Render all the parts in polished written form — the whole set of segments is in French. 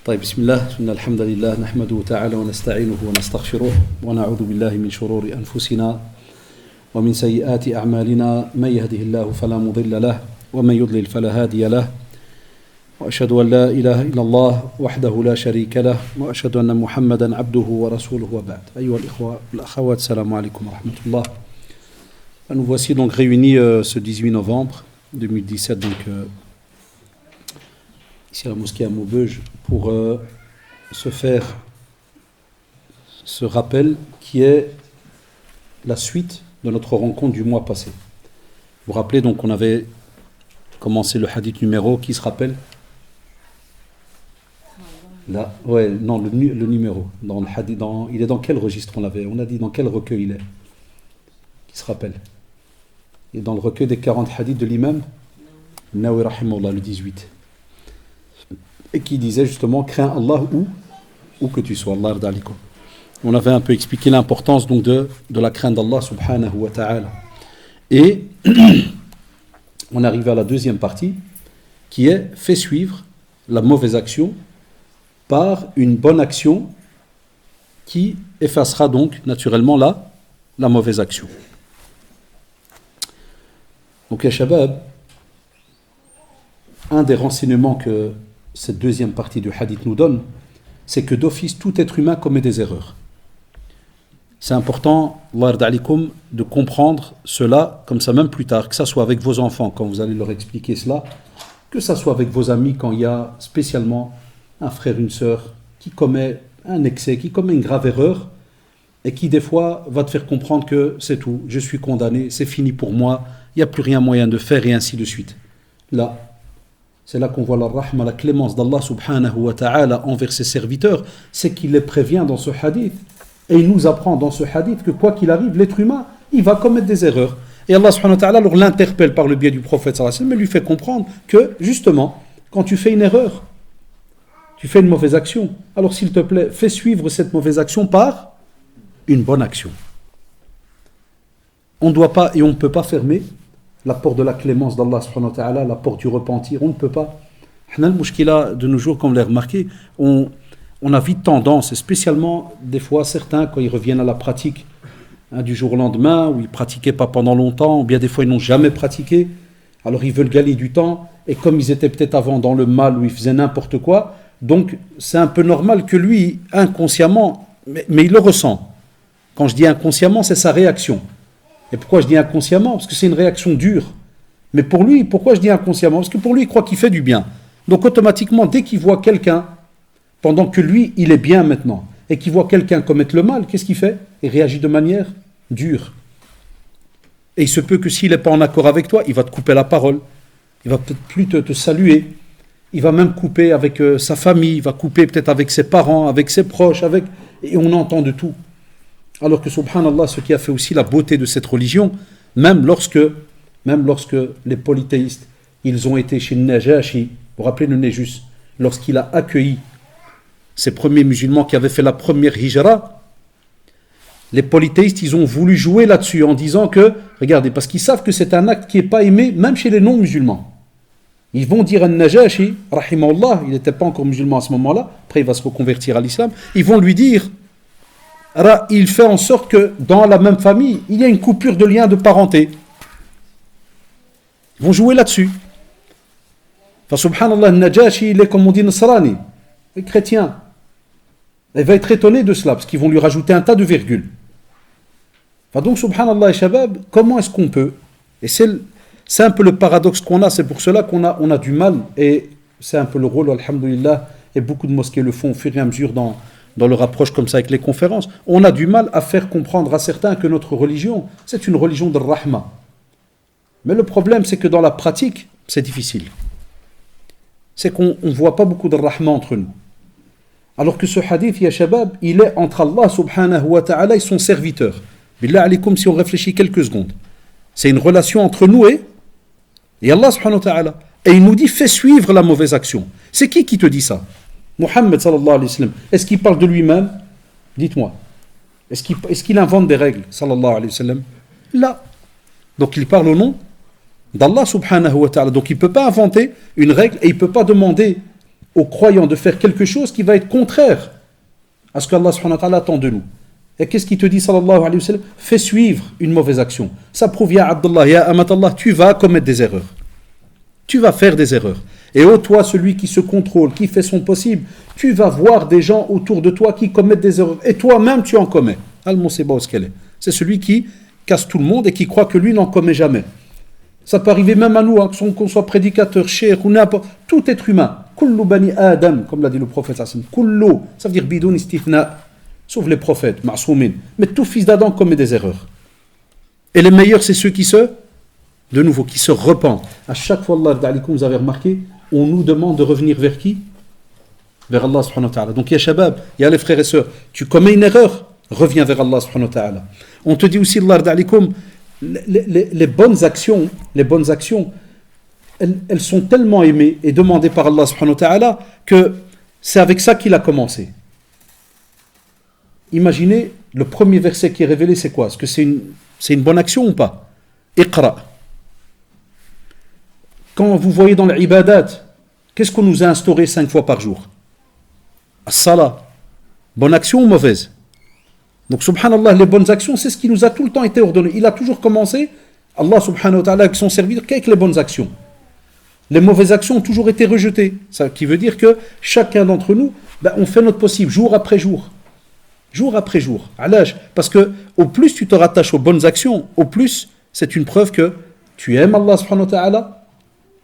طيب بسم الله إن الحمد لله نحمده تعالى ونستعينه ونستغفره ونعوذ بالله من شرور أنفسنا ومن سيئات أعمالنا من يهده الله فلا مضل له ومن يضلل فلا هادي له وأشهد أن لا إله إلا الله وحده لا شريك له وأشهد أن محمدا عبده ورسوله وبعد أيها الإخوة والأخوات السلام عليكم ورحمة الله. Nous voici donc réunis ce 18 novembre 2017 donc ici à la mosquée à Maubeuge pour se faire ce rappel qui est la suite de notre rencontre du mois passé. Vous vous rappelez donc qu'on avait commencé le hadith numéro, qui se rappelle? Là, ouais, non, le numéro. Dans le hadith, il est dans quel registre on l'avait? On a dit dans quel recueil il est? Qui se rappelle? Il est dans le recueil des 40 hadiths de l'imam Nawawi rahimahullah, le 18. Et qui disait justement crains Allah où que tu sois. Allah yarda alikum. On avait un peu expliqué l'importance donc de la crainte d'Allah subhanahu wa ta'ala. Et on arrive à la deuxième partie qui est fait suivre la mauvaise action par une bonne action qui effacera donc naturellement la mauvaise action. Donc ya shabab, un des renseignements que cette deuxième partie du hadith nous donne, c'est que d'office tout être humain commet des erreurs. C'est important, Allah yarda alikum, de comprendre cela comme ça même plus tard, que ça soit avec vos enfants quand vous allez leur expliquer cela, que ça soit avec vos amis quand il y a spécialement un frère, une sœur qui commet un excès, qui commet une grave erreur et qui des fois va te faire comprendre que c'est tout, je suis condamné, c'est fini pour moi, il n'y a plus rien moyen de faire et ainsi de suite. Là, c'est là qu'on voit la rahma, la clémence d'Allah subhanahu wa ta'ala envers ses serviteurs, c'est qu'il les prévient dans ce hadith. Et il nous apprend dans ce hadith que quoi qu'il arrive, l'être humain, il va commettre des erreurs. Et Allah subhanahu wa ta'ala alors l'interpelle par le biais du prophète sallallahu alayhi wa sallam, et lui fait comprendre que justement, quand tu fais une erreur, tu fais une mauvaise action, alors s'il te plaît, fais suivre cette mauvaise action par une bonne action. On ne doit pas et on ne peut pas fermer la porte de la clémence d'Allah subhanahu wa ta'ala, la porte du repentir, on ne peut pas. Le mouchkila de nos jours, comme vous l'avez remarqué, on a vite tendance, et spécialement des fois certains, quand ils reviennent à la pratique du jour au lendemain, où ils ne pratiquaient pas pendant longtemps, ou bien des fois ils n'ont jamais pratiqué, alors ils veulent gagner du temps, et comme ils étaient peut-être avant dans le mal, où ils faisaient n'importe quoi, donc c'est un peu normal que lui, inconsciemment, mais il le ressent. Quand je dis inconsciemment, c'est sa réaction. Et pourquoi je dis inconsciemment? Parce que c'est une réaction dure. Mais pour lui, pourquoi je dis inconsciemment? Parce que pour lui, il croit qu'il fait du bien. Donc automatiquement, dès qu'il voit quelqu'un, pendant que lui, il est bien maintenant, et qu'il voit quelqu'un commettre le mal, qu'est-ce qu'il fait? Il réagit de manière dure. Et il se peut que s'il n'est pas en accord avec toi, il va te couper la parole. Il va peut-être plus te saluer. Il va même couper avec sa famille, il va couper peut-être avec ses parents, avec ses proches, et on entend de tout. Alors que subhanallah, ce qui a fait aussi la beauté de cette religion, même lorsque les polythéistes, ils ont été chez Najashi, vous vous rappelez le Néjus, lorsqu'il a accueilli ces premiers musulmans qui avaient fait la première hijra, les polythéistes, ils ont voulu jouer là-dessus en disant que, regardez, parce qu'ils savent que c'est un acte qui n'est pas aimé même chez les non-musulmans. Ils vont dire à Najashi, rahimahullah, il n'était pas encore musulman à ce moment-là, après il va se reconvertir à l'islam, ils vont lui dire, il fait en sorte que dans la même famille, il y a une coupure de lien de parenté. Ils vont jouer là-dessus. Enfin, subhanallah, Najashi, il est comme on dit Nasrani, les chrétiens. Il va être étonné de cela, parce qu'ils vont lui rajouter un tas de virgules. Enfin, donc, subhanallah et shabab, comment est-ce qu'on peut? Et c'est un peu le paradoxe qu'on a, c'est pour cela qu'on a du mal, et c'est un peu le rôle, alhamdoulilah, et beaucoup de mosquées le font au fur et à mesure dans leur approche comme ça avec les conférences. On a du mal à faire comprendre à certains que notre religion, c'est une religion de rahma. Mais le problème, c'est que dans la pratique, c'est difficile. C'est qu'on ne voit pas beaucoup de rahma entre nous. Alors que ce hadith, ya shabab, il est entre Allah subhanahu wa ta'ala et son serviteur. Billah alikum, si on réfléchit quelques secondes. C'est une relation entre nous et Allah subhanahu wa ta'ala. Et il nous dit, fais suivre la mauvaise action. C'est qui te dit ça? Muhammad sallallahu alayhi wa sallam. Est-ce qu'il parle de lui-même? Dites-moi. Est-ce qu'il invente des règles sallallahu alayhi wa sallam? Là. Donc il parle au nom d'Allah subhanahu wa ta'ala. Donc il ne peut pas inventer une règle et il ne peut pas demander aux croyants de faire quelque chose qui va être contraire à ce qu'Allah subhanahu wa ta'ala attend de nous. Et qu'est-ce qu'il te dit, sallallahu alayhi wa sallam? Fais suivre une mauvaise action. Ça prouve, ya Abdullah, ya Amatallah, tu vas commettre des erreurs. Tu vas faire des erreurs. Et ô toi, celui qui se contrôle, qui fait son possible, tu vas voir des gens autour de toi qui commettent des erreurs. Et toi-même, tu en commets. C'est celui qui casse tout le monde et qui croit que lui n'en commet jamais. Ça peut arriver même à nous, hein, qu'on soit prédicateur, cheikh ou n'importe. Tout être humain. Kullu bani Adam, comme l'a dit le prophète. Kullu, ça veut dire bidoun istithna. Sauf les prophètes, ma'soumin. Mais tout fils d'Adam commet des erreurs. Et les meilleurs, c'est ceux qui se repentent. À chaque fois, Allah, vous avez remarqué, on nous demande de revenir vers qui? Vers Allah subhanahu wa ta'ala. Donc, il y a shabab, il y a les frères et sœurs. Tu commets une erreur, reviens vers Allah subhanahu wa ta'ala. On te dit aussi, Allah d'alikum, les bonnes actions, elles sont tellement aimées et demandées par Allah subhanahu wa ta'ala que c'est avec ça qu'il a commencé. Imaginez, le premier verset qui est révélé, c'est quoi? Est-ce que c'est une bonne action ou pas? Iqra. Quand vous voyez dans l'ibadat, qu'est-ce qu'on nous a instauré 5 fois par jour? As-salat. Bonne action ou mauvaise? Donc, subhanallah, les bonnes actions, c'est ce qui nous a tout le temps été ordonné. Il a toujours commencé, Allah subhanahu wa ta'ala, avec son serviteur, qu'avec les bonnes actions. Les mauvaises actions ont toujours été rejetées. Ça qui veut dire que chacun d'entre nous, on fait notre possible, jour après jour. Jour après jour. Parce que au plus tu te rattaches aux bonnes actions, au plus c'est une preuve que tu aimes Allah subhanahu wa ta'ala,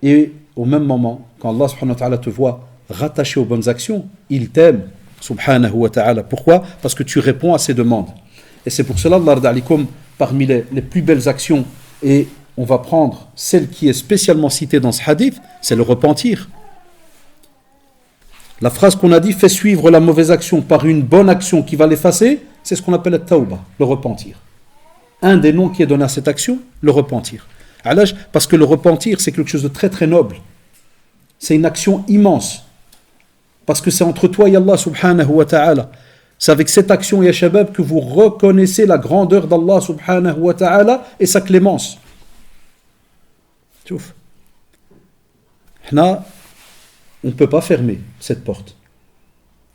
et au même moment, quand Allah subhanahu wa ta'ala te voit rattaché aux bonnes actions, il t'aime subhanahu wa ta'ala. Pourquoi? Parce que tu réponds à ses demandes. Et c'est pour cela, Allah, parmi les plus belles actions, et on va prendre celle qui est spécialement citée dans ce hadith, c'est le repentir. La phrase qu'on a dit, fais suivre la mauvaise action par une bonne action qui va l'effacer, c'est ce qu'on appelle le tawba, le repentir. Un des noms qui est donné à cette action, le repentir. Parce que le repentir, c'est quelque chose de très très noble. C'est une action immense. Parce que c'est entre toi et Allah subhanahu wa ta'ala. C'est avec cette action, ya shabab, que vous reconnaissez la grandeur d'Allah subhanahu wa ta'ala et sa clémence. Tchouf. On ne peut pas fermer cette porte.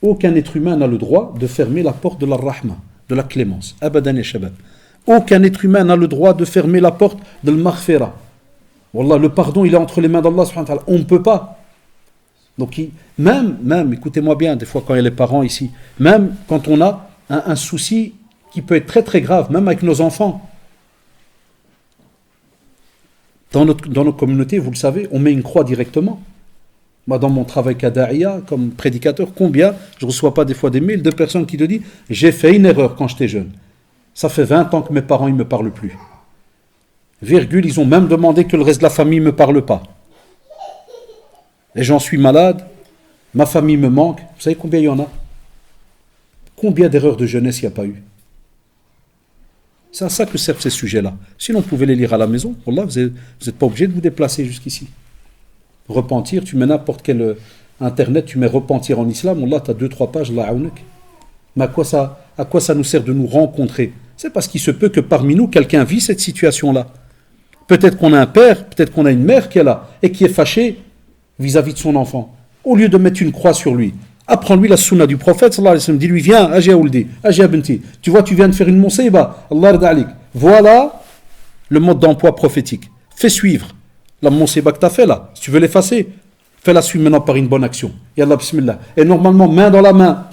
Aucun être humain n'a le droit de fermer la porte de la rahma, de la clémence. Abadan et shabab. Aucun être humain n'a le droit de fermer la porte de l'maghfira. Wallah, le pardon, il est entre les mains d'Allah subhanahu wa ta'ala. On ne peut pas. Donc, même, écoutez-moi bien, des fois quand il y a les parents ici, même quand on a un souci qui peut être très très grave, même avec nos enfants, dans nos communautés, vous le savez, on met une croix directement. Moi, dans mon travail Kadaïa, comme prédicateur, combien je ne reçois pas des fois des mails de personnes qui te disent « J'ai fait une erreur quand j'étais jeune. Ça fait 20 ans que mes parents ne me parlent plus. » Virgule, ils ont même demandé que le reste de la famille ne me parle pas. Et j'en suis malade, ma famille me manque. Vous savez combien il y en a? Combien d'erreurs de jeunesse il n'y a pas eu? C'est à ça que servent ces sujets-là. Sinon, vous pouvez les lire à la maison. Wallah, vous n'êtes pas obligé de vous déplacer jusqu'ici. Repentir, tu mets n'importe quel internet, tu mets repentir en islam, Allah, tu as 2-3 pages, là, mais à quoi ça nous sert de nous rencontrer? C'est parce qu'il se peut que parmi nous, quelqu'un vit cette situation-là. Peut-être qu'on a un père, peut-être qu'on a une mère qui est là, et qui est fâchée vis-à-vis de son enfant. Au lieu de mettre une croix sur lui, apprends-lui la sunna du prophète, sallallahu alayhi wa sallam, dis-lui, viens, Ajia Ouldi, Ajia Benti, tu vois, tu viens de faire une monseiba, Allah radalik. Voilà le mode d'emploi prophétique. Fais suivre la monseiba que tu as fait là. Si tu veux l'effacer, fais-la suivre maintenant par une bonne action. Yallah, bismillah. Et normalement, main dans la main.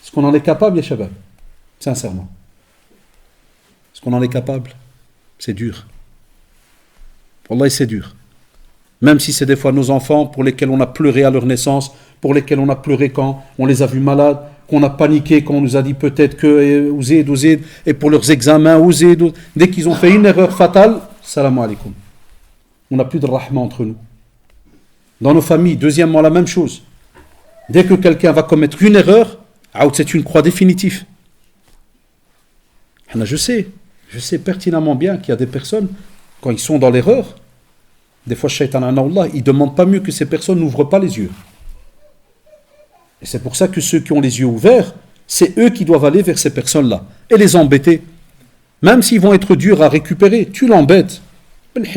Est-ce qu'on en est capable, ya shabab? Sincèrement. Est-ce qu'on en est capable? C'est dur. Wallah, c'est dur. Même si c'est des fois nos enfants pour lesquels on a pleuré à leur naissance, pour lesquels on a pleuré quand on les a vus malades, qu'on a paniqué quand on nous a dit peut-être que ouzid, et pour leurs examens, ouzid, dès qu'ils ont fait une erreur fatale, salam alaikum. On n'a plus de rahma entre nous. Dans nos familles, deuxièmement, la même chose. Dès que quelqu'un va commettre une erreur, c'est une croix définitive. Je sais pertinemment bien qu'il y a des personnes, quand ils sont dans l'erreur, des fois, Shaitan, il ne demande pas mieux que ces personnes n'ouvrent pas les yeux. Et c'est pour ça que ceux qui ont les yeux ouverts, c'est eux qui doivent aller vers ces personnes-là et les embêter. Même s'ils vont être durs à récupérer, tu l'embêtes. Tu vas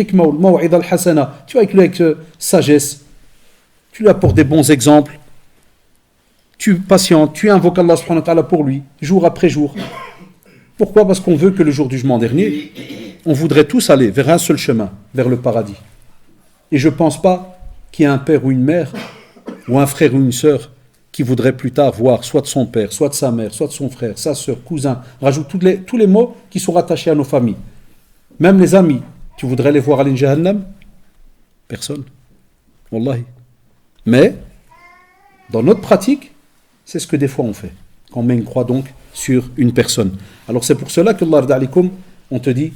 avec lui avec sagesse. Tu lui apportes des bons exemples. tu patientes, tu invoques Allah subhanahu wa ta'ala pour lui, jour après jour. Pourquoi? Parce qu'on veut que le jour du jugement dernier, on voudrait tous aller vers un seul chemin, vers le paradis. Et je ne pense pas qu'il y ait un père ou une mère, ou un frère ou une sœur, qui voudrait plus tard voir soit de son père, soit de sa mère, soit de son frère, sa sœur, cousin, rajoute tous les mots qui sont rattachés à nos familles. Même les amis, tu voudrais les voir aller en Jahannam? Personne. Wallahi. Mais, dans notre pratique, c'est ce que des fois on fait. Quand on met une croix donc sur une personne. Alors c'est pour cela que Allah d'alikum, on te dit,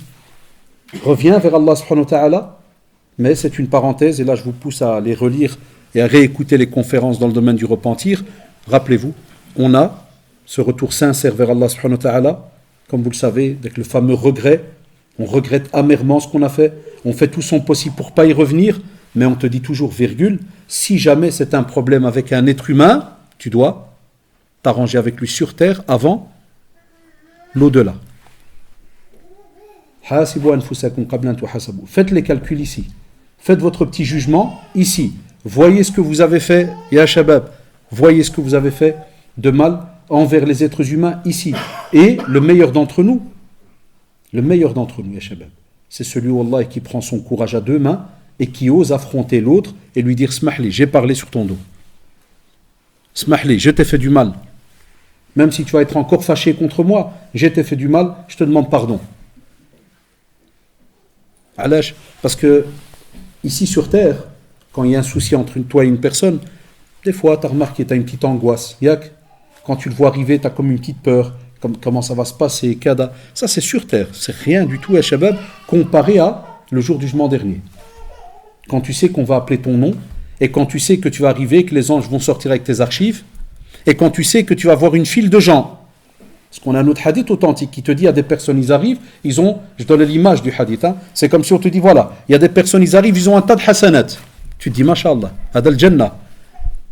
reviens vers Allah subhanahu wa ta'ala, mais c'est une parenthèse, et là je vous pousse à les relire et à réécouter les conférences dans le domaine du repentir. Rappelez-vous, on a ce retour sincère vers Allah subhanahu wa ta'ala, comme vous le savez, avec le fameux regret. On regrette amèrement ce qu'on a fait, on fait tout son possible pour ne pas y revenir, mais on te dit toujours, virgule, si jamais c'est un problème avec un être humain, tu dois t'arranger avec lui sur terre avant l'au-delà. Faites les calculs ici. Faites votre petit jugement ici. Voyez ce que vous avez fait, ya shabab. Voyez ce que vous avez fait de mal envers les êtres humains ici. Et le meilleur d'entre nous, ya shabab, c'est celui, wallah, qui prend son courage à deux mains et qui ose affronter l'autre et lui dire, smahli, j'ai parlé sur ton dos. Smahli, je t'ai fait du mal. Même si tu vas être encore fâché contre moi, je t'ai fait du mal, je te demande pardon. Alash, parce que ici sur terre, quand il y a un souci entre toi et une personne, des fois tu as remarqué, tu as une petite angoisse. Yak, quand tu le vois arriver, tu as comme une petite peur, comment ça va se passer, kada. Ça c'est sur terre, c'est rien du tout, Shabab, comparé à le jour du jugement dernier. Quand tu sais qu'on va appeler ton nom, et quand tu sais que tu vas arriver, que les anges vont sortir avec tes archives, et quand tu sais que tu vas voir une file de gens. Parce qu'on a un autre hadith authentique qui te dit, il y a des personnes, ils arrivent, ils ont, je donne l'image du hadith, hein, c'est comme si on te dit, voilà, il y a des personnes, ils arrivent, ils ont un tas de hasanat. Tu te dis, mashallah, adal jannah.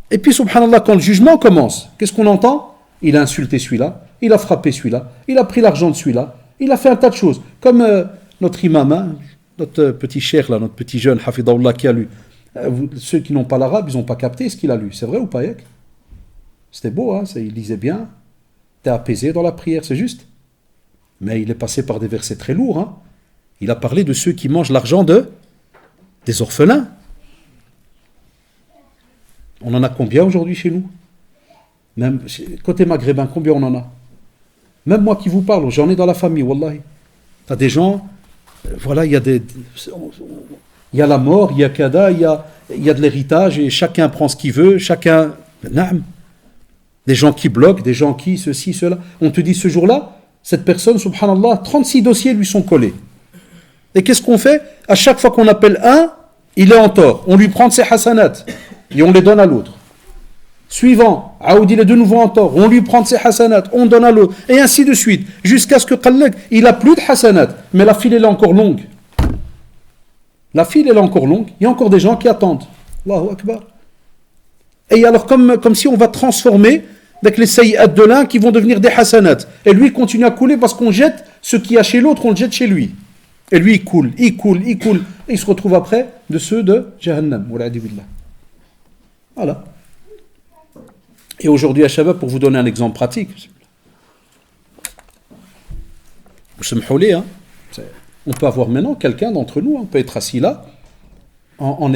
Et puis, subhanallah, quand le jugement commence, qu'est-ce qu'on entend? Il a insulté celui-là, il a frappé celui-là, il a pris l'argent de celui-là, il a fait un tas de choses. Comme notre imam, hein, notre petit cheikh, là, notre petit jeune, Hafidahullah, qui a lu. Ceux qui n'ont pas l'arabe, ils n'ont pas capté ce qu'il a lu. C'est vrai ou pas, Yak? C'était beau, hein, il lisait bien. T'es apaisé dans la prière, c'est juste. Mais il est passé par des versets très lourds. Hein. Il a parlé de ceux qui mangent l'argent des orphelins. On en a combien aujourd'hui chez nous? Même côté maghrébin, combien on en a? Même moi qui vous parle, j'en ai dans la famille, wallahi. T'as des gens, voilà, il y a la mort, il y a kada, il y a de l'héritage, et chacun prend ce qu'il veut, chacun... Naam. Des gens qui bloquent, des gens qui, ceci, cela. On te dit ce jour-là, cette personne, subhanallah, 36 dossiers lui sont collés. Et qu'est-ce qu'on fait? À chaque fois qu'on appelle un, il est en tort. On lui prend de ses hasanats et on les donne à l'autre. Suivant, Aoud, il est de nouveau en tort. On lui prend de ses hasanats, on donne à l'autre. Et ainsi de suite. Jusqu'à ce que Qallag, il n'a plus de hasanat. Mais la file, elle est encore longue. La file, elle est encore longue. Il y a encore des gens qui attendent. Allahu Akbar. Et alors, comme si on va transformer avec les sayyat de l'un qui vont devenir des hasanat. Et lui, il continue à couler parce qu'on jette ce qu'il y a chez l'autre, on le jette chez lui. Et lui, il coule. Et il se retrouve après de ceux de Jahannam. Voilà. Et aujourd'hui, à Shabab, pour vous donner un exemple pratique, hein, on peut avoir maintenant quelqu'un d'entre nous, on peut être assis là, en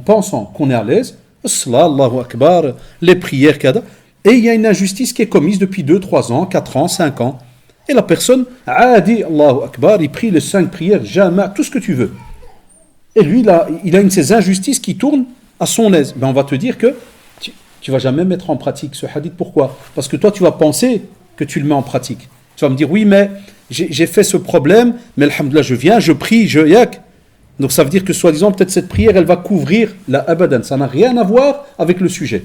pensant qu'on est à l'aise, Allahu Akbar, les prières, kada. Et il y a une injustice qui est commise depuis 2, 3 ans, 4 ans, 5 ans. Et la personne a dit Allahu Akbar, il prie les 5 prières, jamais, tout ce que tu veux. Et lui, il a une de ces injustices qui tourne à son aise. Ben, on va te dire que tu ne vas jamais mettre en pratique ce hadith. Pourquoi? Parce que toi, tu vas penser que tu le mets en pratique. Tu vas me dire, oui, mais j'ai fait ce problème, mais alhamdoulilah, je viens, je prie, yak. Donc ça veut dire que, soi-disant, peut-être cette prière, elle va couvrir la abadan. Ça n'a rien à voir avec le sujet.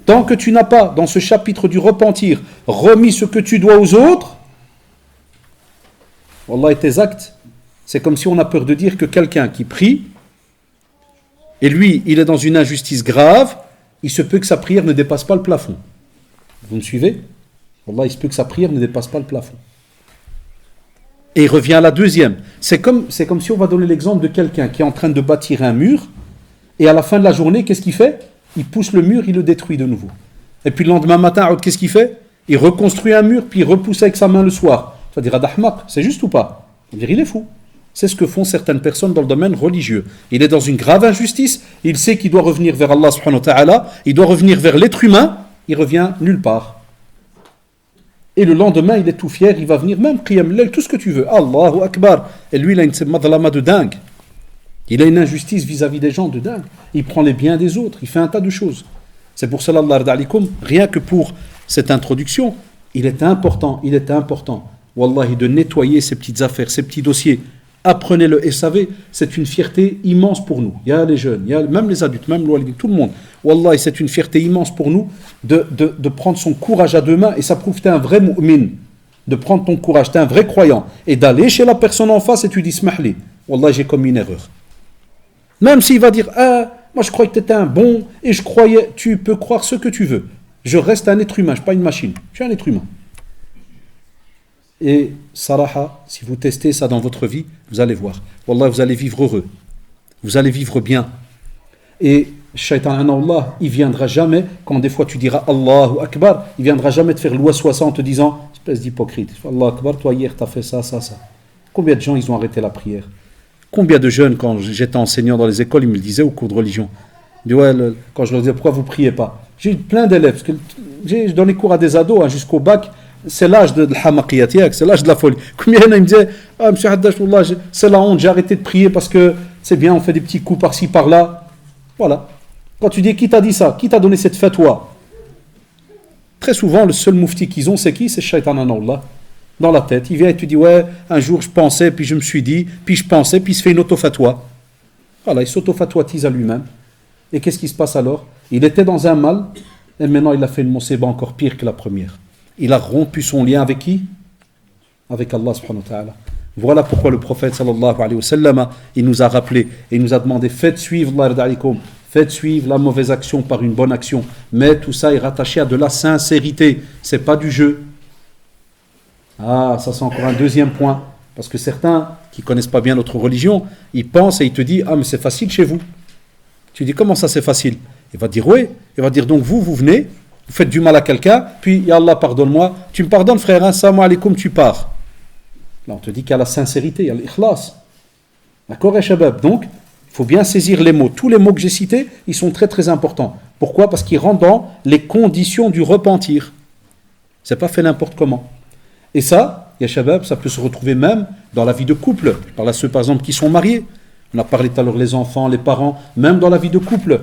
Tant que tu n'as pas, dans ce chapitre du repentir, remis ce que tu dois aux autres, wallah, et tes actes, c'est comme si on a peur de dire que quelqu'un qui prie, et lui, il est dans une injustice grave, il se peut que sa prière ne dépasse pas le plafond. Vous me suivez? Wallah, il se peut que sa prière ne dépasse pas le plafond. Et il revient à la deuxième. C'est comme si on va donner l'exemple de quelqu'un qui est en train de bâtir un mur, et à la fin de la journée, qu'est-ce qu'il fait? Il pousse le mur, il le détruit de nouveau. Et puis le lendemain matin, qu'est-ce qu'il fait? Il reconstruit un mur, puis il repousse avec sa main le soir. Ça dira d'ahmaq, c'est juste ou pas? On dirait il est fou. C'est ce que font certaines personnes dans le domaine religieux. Il est dans une grave injustice, il sait qu'il doit revenir vers Allah subhanahu wa ta'ala, il doit revenir vers l'être humain, il revient nulle part. Et le lendemain, il est tout fier, il va venir même qiyam al-layl, tout ce que tu veux. Allahu Akbar. Et lui, il a une madlama de dingue. Il a une injustice vis-à-vis des gens de dingue. Il prend les biens des autres, il fait un tas de choses. C'est pour cela, Allah alikum, rien que pour cette introduction, il est important, wallahi, de nettoyer ces petites affaires, ces petits dossiers. Apprenez-le et savez, c'est une fierté immense pour nous. Il y a les jeunes, il y a même les adultes, même tout le monde. Wallahi, c'est une fierté immense pour nous de prendre son courage à deux mains, et ça prouve que tu es un vrai mu'min, de prendre ton courage, tu es un vrai croyant, et d'aller chez la personne en face et tu dis smahli, wallahi, j'ai commis une erreur. Même s'il va dire, moi je croyais que tu étais un bon, et je croyais, tu peux croire ce que tu veux. Je reste un être humain, je ne suis pas une machine, je suis un être humain. Et Saraha, si vous testez ça dans votre vie, vous allez voir. Wallah, vous allez vivre heureux. Vous allez vivre bien. Et Shaitan, Allah, il viendra jamais, quand des fois tu diras Allahu Akbar, il viendra jamais te faire loi 60 en te disant, espèce d'hypocrite, Allahu Akbar, toi hier tu as fait ça. Combien de gens ils ont arrêté la prière? Combien de jeunes, quand j'étais enseignant dans les écoles, ils me le disaient au cours de religion. Ils disaient, ouais, quand je leur disais pourquoi vous ne priez pas? J'ai eu plein d'élèves, parce que j'ai donné cours à des ados jusqu'au bac. C'est l'âge de l'hamakiyat, c'est l'âge de la folie. Combien il me disait, monsieur Haddash, c'est la honte, j'ai arrêté de prier parce que c'est bien, on fait des petits coups par-ci, par-là. Voilà. Quand tu dis qui t'a dit ça, qui t'a donné cette fatwa? Très souvent, le seul moufti qu'ils ont, c'est qui? C'est Shaitan Allah, dans la tête. Il vient et tu dis, ouais, un jour je pensais, puis je me suis dit, puis je pensais, puis il se fait une auto-fatwa. Voilà, il s'auto-fatwatise à lui-même. Et qu'est-ce qui se passe alors? Il était dans un mal, et maintenant il a fait une mosséba encore pire que la première. Il a rompu son lien avec qui? Avec Allah subhanahu wa ta'ala. Voilà pourquoi le prophète sallallahu alayhi wa sallam, il nous a rappelé et il nous a demandé, faites suivre la mauvaise action par une bonne action. Mais tout ça est rattaché à de la sincérité. C'est pas du jeu. Ah, ça c'est encore un deuxième point. Parce que certains qui connaissent pas bien notre religion, ils pensent et ils te disent, ah mais c'est facile chez vous. Tu dis, comment ça c'est facile? Il va dire, oui. Il va dire, donc vous venez, vous faites du mal à quelqu'un, puis ya Allah pardonne-moi, tu me pardonnes frère, assalamu alaikum, tu pars. Là on te dit qu'il y a la sincérité, il y a l'ikhlas. D'accord, ya shabab? Donc, il faut bien saisir les mots. Tous les mots que j'ai cités, ils sont très très importants. Pourquoi? Parce qu'ils rentrent dans les conditions du repentir. C'est pas fait n'importe comment. Et ça, ya shabab, ça peut se retrouver même dans la vie de couple. Je parle à ceux par exemple qui sont mariés. On a parlé tout à l'heure les enfants, les parents, même dans la vie de couple.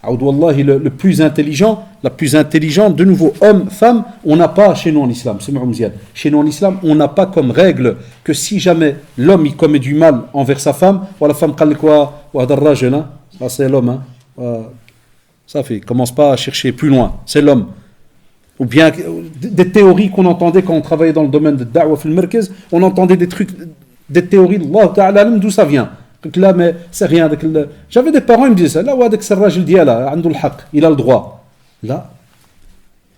Wallahi, le plus intelligent, la plus intelligente, de nouveau, homme, femme, on n'a pas chez nous en islam, c'est Mouhamziad. Chez nous en islam, on n'a pas comme règle que si jamais l'homme il commet du mal envers sa femme, ou la femme quoi, ça c'est l'homme, ça fait, commence pas à chercher plus loin, c'est l'homme. Ou bien des théories qu'on entendait quand on travaillait dans le domaine de da'wa fil markaz, on entendait des trucs, des théories d'Allah Ta'ala, d'où ça vient. Là, mais c'est rien. J'avais des parents, ils me disaient ça. Là, il a le droit. Là,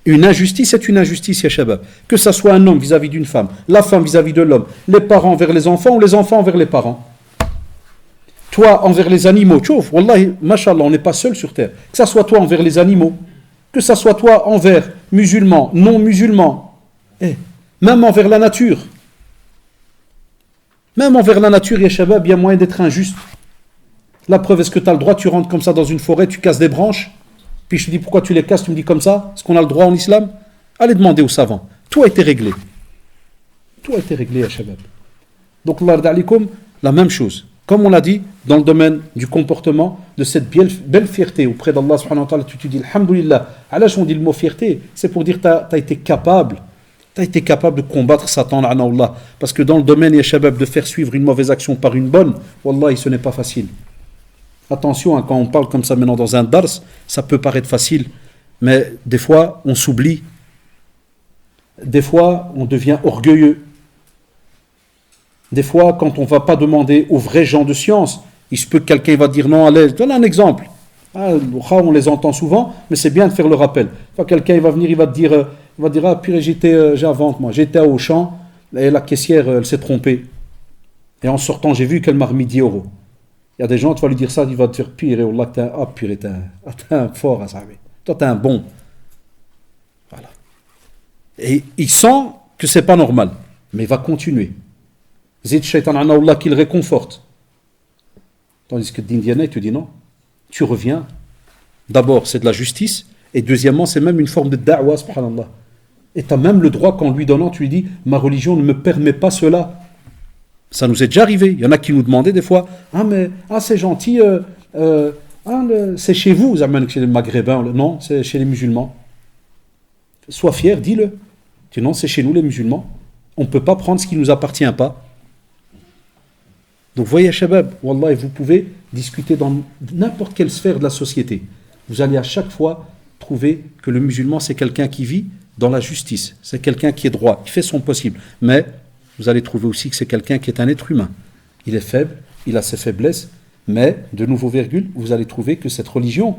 une injustice est une injustice, ya shabab. Que ça soit un homme vis-à-vis d'une femme, la femme vis-à-vis de l'homme, les parents envers les enfants ou les enfants envers les parents. Toi envers les animaux. Tchouf, wallahi, mashallah, on n'est pas seul sur terre. Que ça soit toi envers les animaux, que ça soit toi envers musulmans, non musulmans, même envers la nature. Même envers la nature, ya shabab, il y a moyen d'être injuste. La preuve, est-ce que tu as le droit, tu rentres comme ça dans une forêt, tu casses des branches, puis je te dis pourquoi tu les casses, tu me dis comme ça, est-ce qu'on a le droit en islam? Allez demander aux savants. Tout a été réglé. Tout a été réglé, ya shabab. Donc, Allah alaikum, la même chose. Comme on l'a dit, dans le domaine du comportement, de cette belle fierté auprès d'Allah subhanahu wa ta'ala, tu dis, alhamdoulilah, alors on dit le mot fierté, c'est pour dire que tu as été capable. Tu as été capable de combattre Satan, Allah. Parce que dans le domaine, ya shabab, de faire suivre une mauvaise action par une bonne, wallahi, ce n'est pas facile. Attention, quand on parle comme ça maintenant dans un dars, ça peut paraître facile, mais des fois, on s'oublie. Des fois, on devient orgueilleux. Des fois, quand on ne va pas demander aux vrais gens de science, il se peut que quelqu'un va dire non, allez, donne un exemple. On les entend souvent, mais c'est bien de faire le rappel. Enfin, quelqu'un va venir, il va te dire, ah purée, j'invente moi, j'étais à Auchan, et la caissière, elle s'est trompée. Et en sortant, j'ai vu qu'elle m'a remis 10 euros. Il y a des gens, tu vas lui dire ça, il va te faire pire, et Allah, t'es un fort à ça. Toi, t'es un bon. Et il sent que c'est pas normal, mais il va continuer. Zid Shaitan Allah qui le réconforte. Tandis que d'Indiana, il te dit non, tu reviens. D'abord, c'est de la justice, et deuxièmement, c'est même une forme de da'wah, subhanallah. Et tu as même le droit qu'en lui donnant, tu lui dis, ma religion ne me permet pas cela. Ça nous est déjà arrivé. Il y en a qui nous demandaient des fois, c'est gentil, c'est chez vous, chez les Maghrébins. Non, c'est chez les musulmans. Sois fier, dis-le. Tu dis non, c'est chez nous les musulmans. On ne peut pas prendre ce qui ne nous appartient pas. Donc voyez, Shabab, Wallah, vous pouvez discuter dans n'importe quelle sphère de la société. Vous allez à chaque fois trouver que le musulman, c'est quelqu'un qui vit dans la justice. C'est quelqu'un qui est droit, il fait son possible. Mais vous allez trouver aussi que c'est quelqu'un qui est un être humain. Il est faible, il a ses faiblesses, mais, de nouveau virgule, vous allez trouver que cette religion,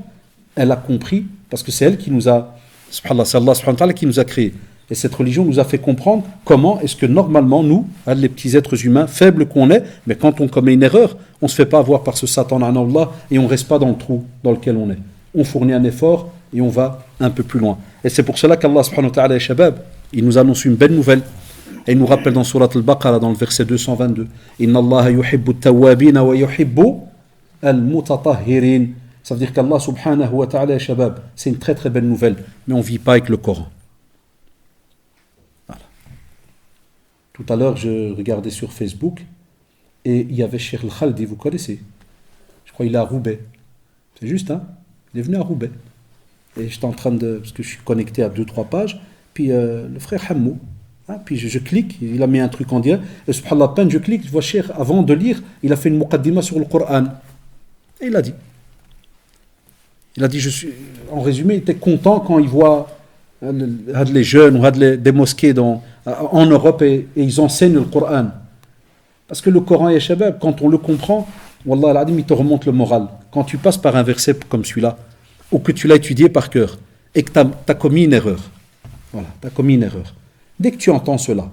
elle a compris, parce que c'est elle qui nous a, subhanallah, c'est Allah subhanahu wa ta'ala qui nous a créés. Et cette religion nous a fait comprendre comment est-ce que normalement, nous, les petits êtres humains, faibles qu'on est, mais quand on commet une erreur, on ne se fait pas avoir par ce Satan, Allah, et on ne reste pas dans le trou dans lequel on est. On fournit un effort et on va un peu plus loin. Et c'est pour cela qu'Allah subhanahu wa ta'ala, Shabab, il nous annonce une belle nouvelle. Et il nous rappelle dans Surat al-Baqarah, dans le verset 222, Inna Allah yuhibbu at-tawwabina wa yuhibbu al-mutatahhirin. Ça veut dire qu'Allah subhanahu wa ta'ala, Shabab, c'est une très très belle nouvelle, mais on ne vit pas avec le Coran. Voilà. Tout à l'heure, je regardais sur Facebook et il y avait Cheikh Al-Khaldi, vous connaissez? Je crois qu'il est à Roubaix. C'est juste, hein? Il est venu à Roubaix. Et j'étais en train de... Parce que je suis connecté à 2-3 pages. Puis le frère Hammou, puis je clique, il a mis un truc en direct. Et subhanallah, à peine je clique, je vois Cheikh, avant de lire, il a fait une muqaddima sur le Coran. Et il a dit, en résumé, il était content quand il voit les jeunes ou des mosquées en Europe et ils enseignent le Coran. Parce que le Coran, ya shabab, quand on le comprend, wallah al-adim, il te remonte le moral. Quand tu passes par un verset comme celui-là, ou que tu l'as étudié par cœur, et que tu as commis une erreur. Voilà, tu as commis une erreur. Dès que tu entends cela,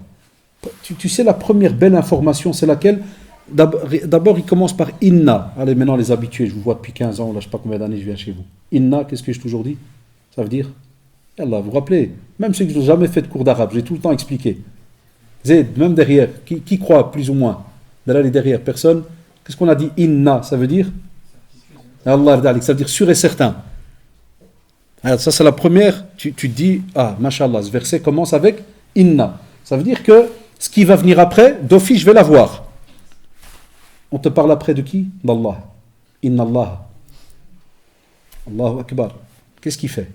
tu sais la première belle information, c'est laquelle? D'abord, il commence par Inna. Allez, maintenant les habitués, je vous vois depuis 15 ans, là, je ne sais pas combien d'années je viens chez vous. Inna, qu'est-ce que j'ai toujours dit? Ça veut dire Allah, vous vous rappelez? Même ceux qui n'ont jamais fait de cours d'arabe, j'ai tout le temps expliqué. Zaid, même derrière, qui croit plus ou moins? Derrière, personne. Qu'est-ce qu'on a dit? Inna, ça veut dire Allah, ça veut dire sûr et certain. Alors, ça, c'est la première. Tu te dis, mashallah, ce verset commence avec Inna. Ça veut dire que ce qui va venir après, d'office, je vais l'avoir. On te parle après de qui? D'Allah. Inna Allah. Allahu Akbar. Qu'est-ce qu'il fait?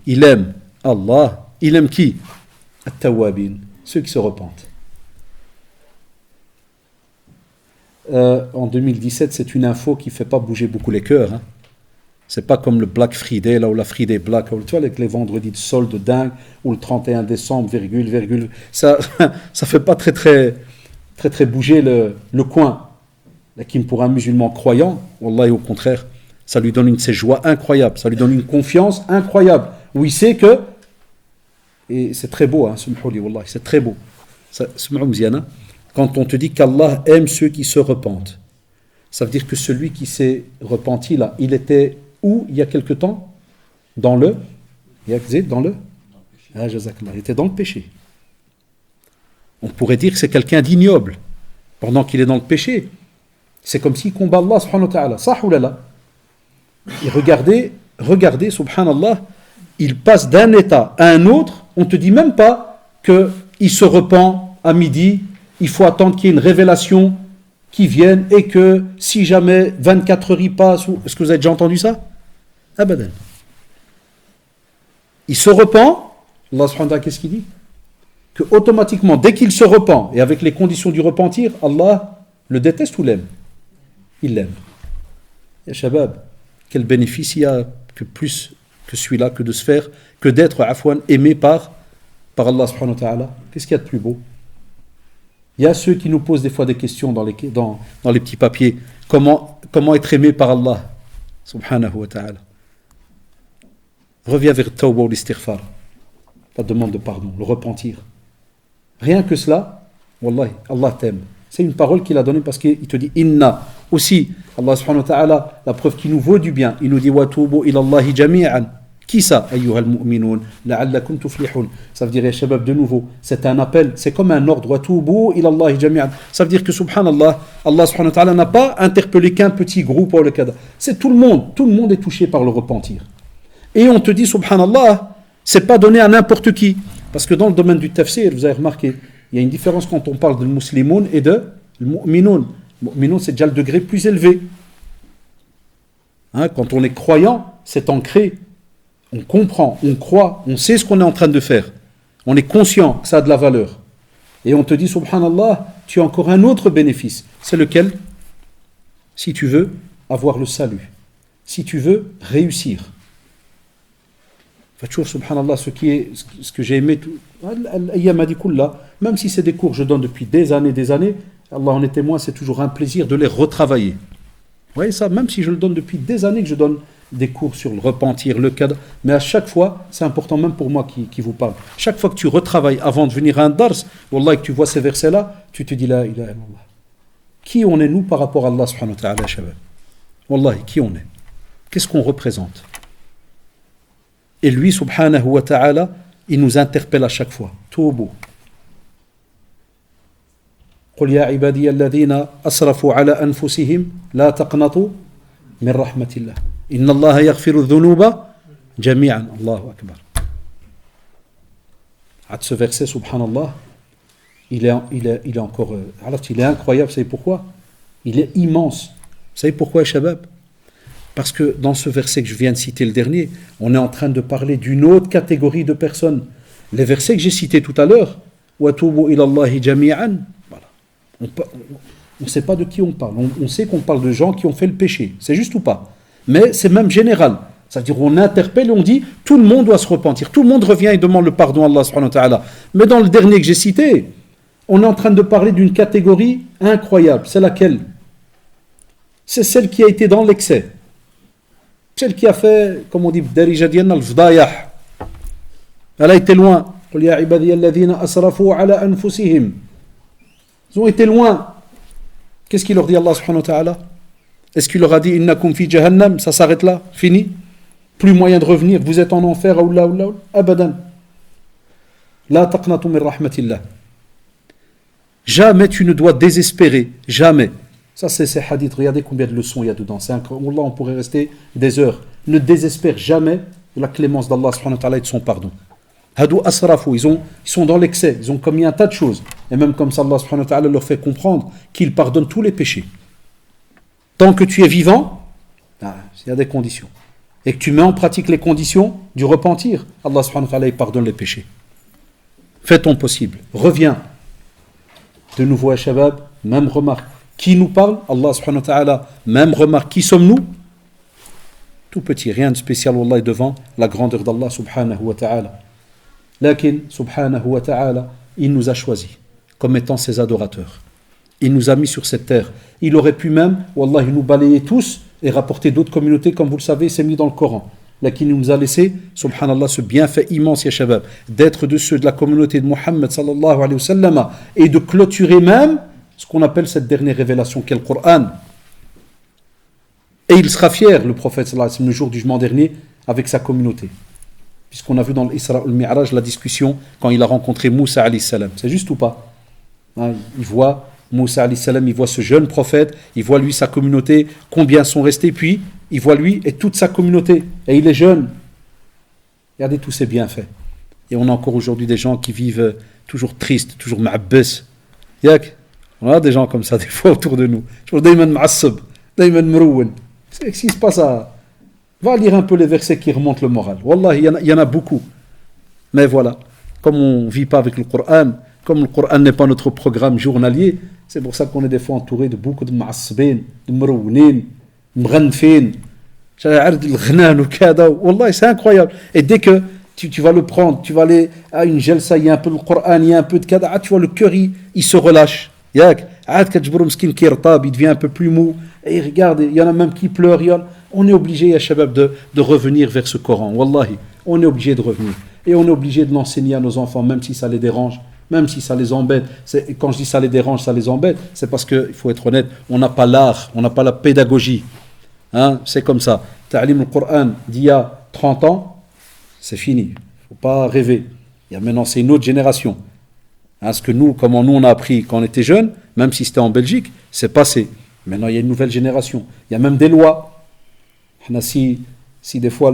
Il aime Allah. Il aime qui? At-tawwabin. Ceux qui se repentent. En 2017, c'est une info qui ne fait pas bouger beaucoup les cœurs. Hein. C'est pas comme le Black Friday, là où la Friday Black, tu vois, avec les vendredis de solde dingue, ou le 31 décembre, virgule. Ça fait pas très bouger le coin. Lakin pour un musulman croyant, wallahi, au contraire, ça lui donne une de ces joies incroyables, ça lui donne une confiance incroyable, où il sait que, et c'est très beau, hein, wallahi, c'est très beau. Quand on te dit qu'Allah aime ceux qui se repentent, ça veut dire que celui qui s'est repenti là, il était où il y a quelque temps? Il était dans le péché. On pourrait dire que c'est quelqu'un d'ignoble pendant qu'il est dans le péché. C'est comme s'il combat Allah subhanahu wa ta'ala. Sah ou la. Et regardez, subhanallah, il passe d'un état à un autre. On ne te dit même pas qu'il se repent à midi. Il faut attendre qu'il y ait une révélation qui vienne et que si jamais 24 heures y passent, est-ce que vous avez déjà entendu ça? Abadan. Il se repent, Allah subhanahu wa ta'ala, qu'est-ce qu'il dit? Que automatiquement, dès qu'il se repent, et avec les conditions du repentir, Allah le déteste ou l'aime? Il l'aime. Ya shabab, quel bénéfice il y a que plus que celui-là, que de se faire, que d'être afwan, aimé par Allah subhanahu wa ta'ala. Qu'est-ce qu'il y a de plus beau? Il y a ceux qui nous posent des fois des questions dans les petits papiers. Comment être aimé par Allah subhanahu wa ta'ala? Reviens vers Tawbah ou l'istighfar, la demande de pardon, le repentir. Rien que cela, wallahi, Allah t'aime. C'est une parole qu'il a donnée parce qu'il te dit Inna. Aussi, Allah subhanahu wa ta'ala, la preuve qu'il nous vaut du bien, il nous dit Wa tubu ila Allahi jami'an. Qui ça? Ayyuhal mu'minun, la'allakum tuflihun. Ça veut dire, ya shabab, de nouveau, c'est un appel, c'est comme un ordre. Wa tubu ila Allahi jami'an. Ça veut dire que, subhanallah, Allah subhanahu wa ta'ala n'a pas interpellé qu'un petit groupe ou le cadre. C'est tout le monde est touché par le repentir. Et on te dit, subhanallah, c'est pas donné à n'importe qui. Parce que dans le domaine du tafsir, vous avez remarqué, il y a une différence quand on parle de muslimoun et de mu'minoun. Mu'minoun, c'est déjà le degré plus élevé. Hein, quand on est croyant, c'est ancré. On comprend, on croit, on sait ce qu'on est en train de faire. On est conscient que ça a de la valeur. Et on te dit, subhanallah, tu as encore un autre bénéfice. C'est lequel? Si tu veux avoir le salut. Si tu veux réussir. Toujours, subhanallah, ce que j'ai aimé, même si c'est des cours que je donne depuis des années, Allah en est témoin, c'est toujours un plaisir de les retravailler. Vous voyez ça, même si je le donne depuis des années que je donne des cours sur le repentir, le cadre, mais à chaque fois, c'est important même pour moi qui vous parle. Chaque fois que tu retravailles avant de venir à un dars, wallah, que tu vois ces versets-là, tu te dis la ilaha illallah. Qui on est nous par rapport à Allah subhanahu wa ta'ala, shabab? Wallah, qui on est? Qu'est-ce qu'on représente? Et lui, subhanahu wa ta'ala, il nous interpelle à chaque fois. Toubu. قل يا عبادي الذين أسرفوا على أنفسهم لا تقنطوا من رحمة الله إن الله يغفر الذنوب جميعا الله أكبر. Ce verset, subhanallah, il est encore, il est incroyable. Vous savez pourquoi? Il est immense. Vous savez pourquoi, shabab? Parce que dans ce verset que je viens de citer, le dernier, on est en train de parler d'une autre catégorie de personnes. Les versets que j'ai cités tout à l'heure, وَتُوبُوا إِلَى اللَّهِ جَمِيعًا, voilà. On ne sait pas de qui on parle. On sait qu'on parle de gens qui ont fait le péché. C'est juste ou pas? Mais c'est même général. C'est-à-dire on interpelle et on dit tout le monde doit se repentir. Tout le monde revient et demande le pardon à Allah subhanahu wa ta'ala. Mais dans le dernier que j'ai cité, on est en train de parler d'une catégorie incroyable. C'est laquelle? C'est celle qui a été dans l'excès. Celle qui a fait, comme on dit, elle a été loin. Ils ont été loin. Qu'est-ce qu'il leur dit Allah subhanahu wa ta'ala? Est-ce qu'il leur a dit innakum fi jahannam? Ça s'arrête là, fini? Plus moyen de revenir, vous êtes en enfer, abadan. La taqnatu min rahmatillah. Jamais tu ne dois désespérer, jamais. Ça, c'est ces hadiths. Regardez combien de leçons il y a dedans. C'est incroyable. On pourrait rester des heures. Ne désespère jamais de la clémence d'Allah subhanahu wa ta'ala et de son pardon. Hadou asrafu, ils sont dans l'excès. Ils ont commis un tas de choses. Et même comme ça, Allah subhanahu wa ta'ala leur fait comprendre qu'il pardonne tous les péchés. Tant que tu es vivant, il y a des conditions. Et que tu mets en pratique les conditions du repentir, Allah subhanahu wa ta'ala il pardonne les péchés. Fais ton possible. Reviens. De nouveau à Shabab, même remarque. Qui nous parle? Allah subhanahu wa ta'ala. Même remarque, qui sommes-nous? Tout petit, rien de spécial, wallah, devant la grandeur d'Allah subhanahu wa ta'ala. Lakin, subhanahu wa ta'ala, il nous a choisis comme étant ses adorateurs. Il nous a mis sur cette terre. Il aurait pu même, wallah, nous balayer tous et rapporter d'autres communautés, comme vous le savez, c'est mis dans le Coran. Lakin il nous a laissé, subhanallah, ce bienfait immense, ya shabab, d'être de ceux de la communauté de Muhammad sallallahu alayhi wa sallam et de clôturer même ce qu'on appelle cette dernière révélation qu'est le Coran. Et il sera fier, le prophète sallallahu alayhi wa sallam, le jour du jugement dernier, avec sa communauté. Puisqu'on a vu dans l'Isra al-Mi'raj la discussion quand il a rencontré Moussa alayhi salam. C'est juste ou pas? Il voit Moussa alayhi salam, il voit ce jeune prophète, il voit lui sa communauté, combien sont restés, puis il voit lui et toute sa communauté. Et il est jeune. Regardez tous ces bienfaits. Et on a encore aujourd'hui des gens qui vivent toujours tristes, toujours ma'abbas. Yak. On a des gens comme ça des fois autour de nous. Toujours dayman ma'assab, dayman mrouwen. C'est ce qui se passe à... Va lire un peu les versets qui remontent le moral. Wallah, il y en a beaucoup. Mais voilà, comme on ne vit pas avec le Coran, comme le Coran n'est pas notre programme journalier, c'est pour ça qu'on est des fois entouré de beaucoup de ma'asbin, de mrouwnin, mghanfin, Wallah, c'est incroyable. Et dès que tu vas le prendre, tu vas aller à une jalsa, il y a un peu le Coran, il y a un peu de kada, tu vois le cœur, il se relâche. Il devient un peu plus mou. Et regarde, il y en a même qui pleurent. On est obligé, ya shabab, de revenir vers ce Coran. Wallahi, on est obligé de revenir. Et on est obligé de l'enseigner à nos enfants, même si ça les dérange, même si ça les embête. Quand je dis ça les dérange, ça les embête, c'est parce qu'il faut être honnête, on n'a pas l'art, on n'a pas la pédagogie. Hein, c'est comme ça. Ta'lim le Coran d'il y a 30 ans C'est fini. Il ne faut pas rêver. Il y a maintenant, c'est une autre génération. Hein, ce que nous, comment nous on a appris quand on était jeunes, même si c'était en Belgique, c'est passé. Maintenant, il y a une nouvelle génération. Il y a même des lois. Si des fois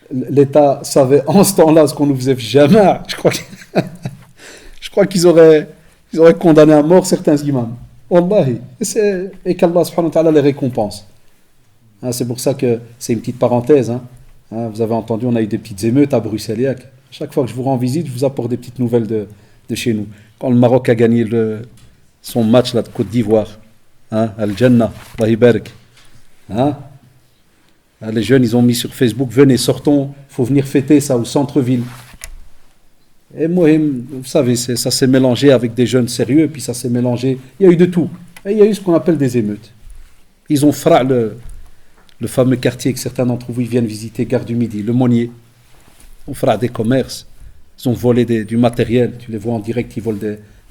l'État savait en ce temps-là ce qu'on nous faisait jamais, je crois qu'ils auraient condamné à mort certains imams. Wallahi. Et qu'Allah subhanahu wa ta'ala les récompense. Hein, c'est pour ça que c'est une petite parenthèse. Hein. Hein, vous avez entendu, on a eu des petites émeutes à Bruxelles. Chaque fois que je vous rends visite, je vous apporte des petites nouvelles de chez nous. Quand le Maroc a gagné son match là, de Côte d'Ivoire, hein, Al-Jannah, Allah Ibarak. Hein, les jeunes, ils ont mis sur Facebook, venez, sortons, il faut venir fêter ça au centre-ville. Et moi, vous savez, ça s'est mélangé avec des jeunes sérieux, puis ça s'est mélangé, il y a eu de tout. Et il y a eu ce qu'on appelle des émeutes. Ils ont frappé le fameux quartier que certains d'entre vous ils viennent visiter, Gare du Midi, le Monnier. On fera des commerces. Ils ont volé du matériel. Tu les vois en direct, ils volent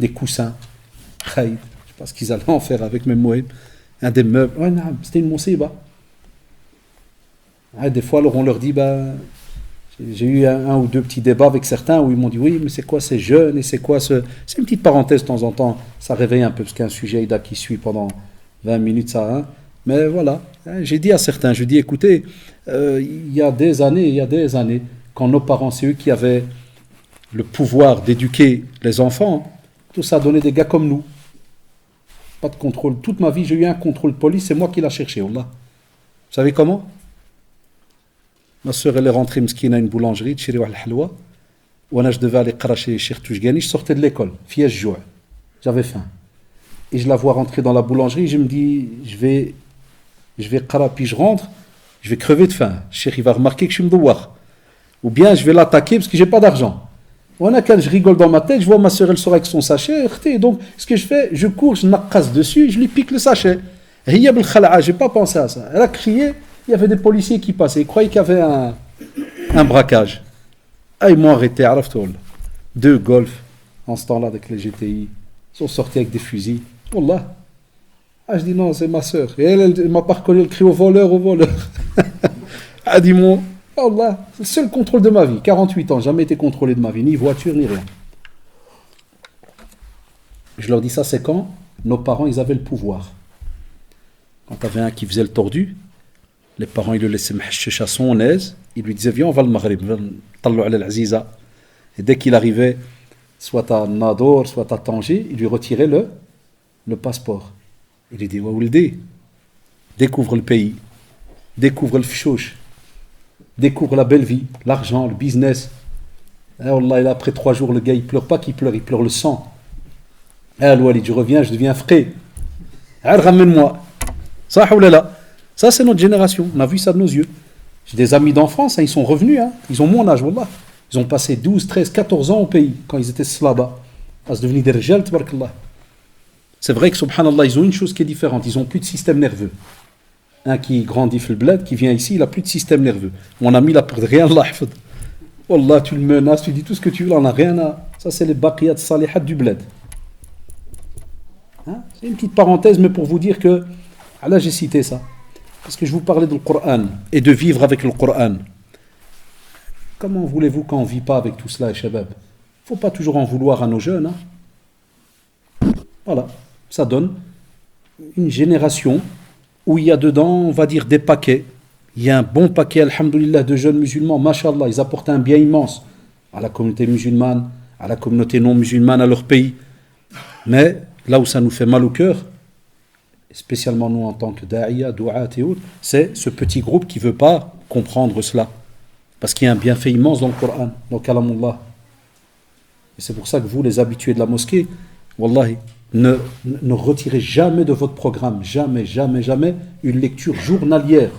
des coussins. Je ne sais pas ce qu'ils allaient en faire avec mes moyens. Des meubles. Ouais, non, c'était une moussiba. Des fois, alors on leur dit, j'ai eu un ou deux petits débats avec certains où ils m'ont dit, oui, mais c'est quoi ces jeunes et c'est quoi ce... C'est une petite parenthèse de temps en temps. Ça réveille un peu parce qu'il y a un sujet qui suit pendant 20 minutes, ça. Hein. Mais voilà, j'ai dit à certains, je dis, écoutez, il y a des années, quand nos parents, c'est eux qui avaient le pouvoir d'éduquer les enfants, tout ça a donné des gars comme nous. Pas de contrôle. Toute ma vie, j'ai eu un contrôle de police, c'est moi qui l'ai cherché, Allah. Vous savez comment? Ma soeur, elle est rentrée, mskina, à une boulangerie, de Chiri al-Halwa, où je devais aller cracher chez Touchgani, je sortais de l'école, fiège joie. J'avais faim. Et je la vois rentrer dans la boulangerie, je me dis, je vais puis je rentre, je vais crever de faim. Cheikh, il va remarquer que je suis mdouar. Ou bien je vais l'attaquer parce que j'ai pas d'argent. Quand je rigole dans ma tête, je vois ma soeur, elle sort avec son sachet. Donc, ce que je fais, je cours, je n'acasse dessus, je lui pique le sachet. J'ai pas pensé à ça. Elle a crié, il y avait des policiers qui passaient. Ils croyaient qu'il y avait un braquage. Ah, ils m'ont arrêté, 2 Golf, en ce temps-là, avec les GTI. Ils sont sortis avec des fusils. Wallah. Ah, je dis non, c'est ma soeur. Et elle m'a pas reconnu, elle crie au voleur. Elle dit moi, Allah, c'est le seul contrôle de ma vie. 48 ans, jamais été contrôlé de ma vie, ni voiture, ni rien. Je leur dis ça, c'est quand nos parents, ils avaient le pouvoir. Quand tu avais un qui faisait le tordu, les parents, ils le laissaient mhachich à son aise, ils lui disaient, viens, on va le Maghreb, talou ala al-Aziza. Et dès qu'il arrivait, soit à Nador, soit à Tanger, il lui retirait le passeport. Il lui dit, Waouldi, découvre le pays, découvre le fchouch, découvre la belle vie, l'argent, le business. Et Allah, après 3 jours, le gars, il pleure pas qu'il pleure, il pleure le sang. Eh, Walid, je reviens, je deviens frais. Ramène-moi. Ça, ça, c'est notre génération. On a vu ça de nos yeux. J'ai des amis d'enfance, hein, ils sont revenus. Hein, ils ont mon âge, Wallah. Ils ont passé 12, 13, 14 ans au pays quand ils étaient slaba. C'est devenu des rijal, tabarakallah. C'est vrai que, subhanallah, ils ont une chose qui est différente. Ils n'ont plus de système nerveux. Un qui grandit le bled, qui vient ici, il n'a plus de système nerveux. Mon ami, il n'a plus de rien, Allah. Wallah, tu le menaces, tu dis tout ce que tu veux, on n'a rien à... Ça, c'est les baqiyat salihat du bled. Hein? C'est une petite parenthèse, mais pour vous dire que... Là, j'ai cité ça. Parce que je vous parlais du Coran et de vivre avec le Coran. Comment voulez-vous qu'on ne vit pas avec tout cela, Shabab? Il ne faut pas toujours en vouloir à nos jeunes. Hein? Voilà. Ça donne une génération où il y a dedans, on va dire, des paquets. Il y a un bon paquet, alhamdoulilah, de jeunes musulmans, mashallah, ils apportent un bien immense à la communauté musulmane, à la communauté non musulmane, à leur pays. Mais là où ça nous fait mal au cœur, spécialement nous en tant que da'iya, du'at et autres, c'est ce petit groupe qui ne veut pas comprendre cela. Parce qu'il y a un bienfait immense dans le Coran, dans Kalamullah. Et c'est pour ça que vous, les habitués de la mosquée, wallahi, ne retirez jamais de votre programme, jamais, une lecture journalière.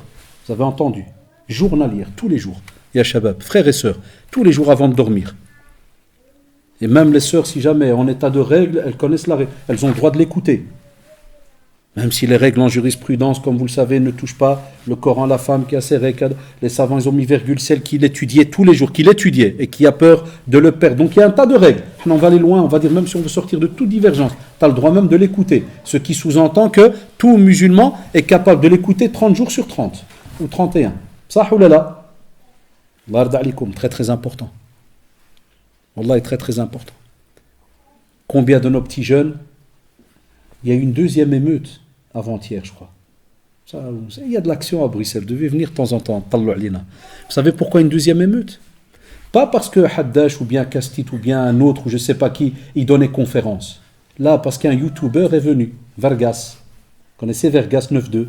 Vous avez entendu? Journalière, tous les jours. Ya Shabab, frères et sœurs, tous les jours avant de dormir. Et même les sœurs, si jamais en état de règle, elles connaissent la règle, elles ont le droit de l'écouter. Même si les règles en jurisprudence, comme vous le savez, ne touchent pas le Coran, la femme qui a ses règles, les savants, ils ont mis virgule, celle qui l'étudiait tous les jours, qui l'étudiait et qui a peur de le perdre. Donc il y a un tas de règles. On va aller loin, on va dire même si on veut sortir de toute divergence, tu as le droit même de l'écouter. Ce qui sous-entend que tout musulman est capable de l'écouter 30 jours sur 30 ou 31. Ça ou là. Allah yarda alikum, très très important. Wallah est très très important. Combien de nos petits jeunes, il y a eu une deuxième émeute avant-hier, je crois. Ça, il y a de l'action à Bruxelles, vous devez venir de temps en temps. Vous savez pourquoi une deuxième émeute? Pas parce que Haddash ou bien Castit ou bien un autre ou je ne sais pas qui, il donnait conférence. Là, parce qu'un YouTuber est venu, Vergas. Vous connaissez Vergas 9.2?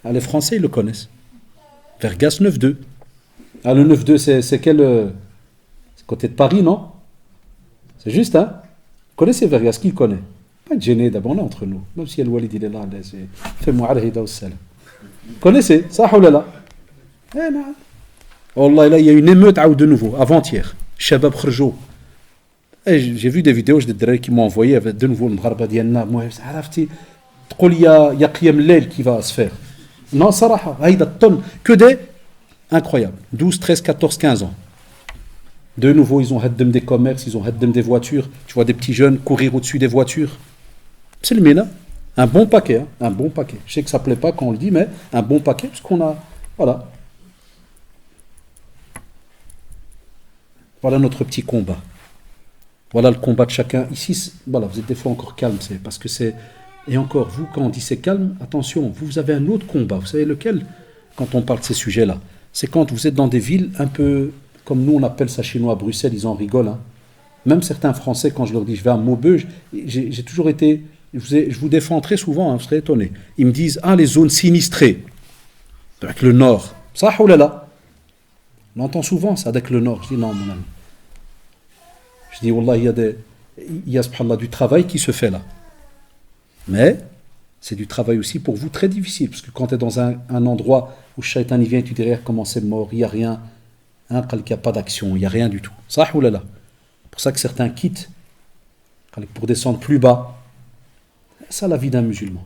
Ah, les Français, ils le connaissent. Vergas 9.2. Ah, le 9.2, c'est quel... c'est côté de Paris, non? C'est juste, hein? Vous connaissez Vergas? Qui le connaît? Pas de gêner, d'abord, on est entre nous. Même si Al-Walid, il est là, fais-moi al-hida au salam. Vous connaissez? Ça, ou là? Eh, non. Wallah, là, il y a une émeute de nouveau, avant-hier. Shabab Khrjo. J'ai vu des vidéos, j'ai des drôles qui m'ont envoyé avec de nouveau le Mgharba Diana. Moi, il y a Qiyam Leil qui va se faire. Non, Saraha, Aïda Ton, que des incroyables. 12, 13, 14, 15 ans. De nouveau, ils ont haddem des commerces, ils ont haddem des voitures. Tu vois des petits jeunes courir au-dessus des voitures. C'est le ména. Un bon paquet, hein, un bon paquet. Je sais que ça ne plaît pas quand on le dit, mais un bon paquet, parce qu'on a. Voilà. Voilà notre petit combat. Voilà le combat de chacun. Ici, voilà, vous êtes des fois encore calme, c'est parce que c'est. Et encore, vous, quand on dit c'est calme, attention, vous avez un autre combat. Vous savez lequel? Quand on parle de ces sujets-là, c'est quand vous êtes dans des villes un peu, comme nous on appelle ça chez nous à Bruxelles, ils en rigolent. Hein. Même certains Français, quand je leur dis je vais à Maubeuge, j'ai toujours été, je vous défends très souvent, hein, vous serez étonnés. Ils me disent, ah, les zones sinistrées, avec le nord. Ça, oh là là. On entend souvent ça avec le nord. Je dis non, mon ami. Je dis, wallah, il y a subhanallah, du travail qui se fait là. Mais c'est du travail aussi pour vous très difficile, parce que quand tu es dans un endroit où le shaitan il vient et tu dis derrière comment c'est mort, il n'y a rien, hein, qu'il n'y a pas d'action, il n'y a rien du tout. Ça, oulala. C'est pour ça que certains quittent pour descendre plus bas. Ça, la vie d'un musulman.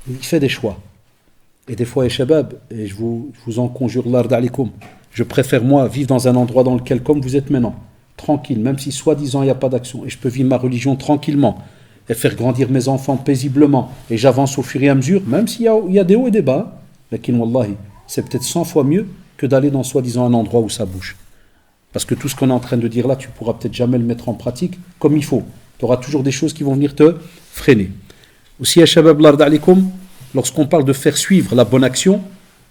Il fait des choix. Et des fois, shabab, et je vous en conjure, l'ard alikum, je préfère moi vivre dans un endroit dans lequel, comme vous êtes maintenant, tranquille, même si soi-disant il n'y a pas d'action, et je peux vivre ma religion tranquillement, et faire grandir mes enfants paisiblement, et j'avance au fur et à mesure, même s'il y a des hauts et des bas, mais wallahi, c'est peut-être 100 fois mieux que d'aller dans soi-disant un endroit où ça bouge. Parce que tout ce qu'on est en train de dire là, tu ne pourras peut-être jamais le mettre en pratique comme il faut. Tu auras toujours des choses qui vont venir te freiner. Aussi, à Shabab l'Ard alikum, lorsqu'on parle de faire suivre la bonne action,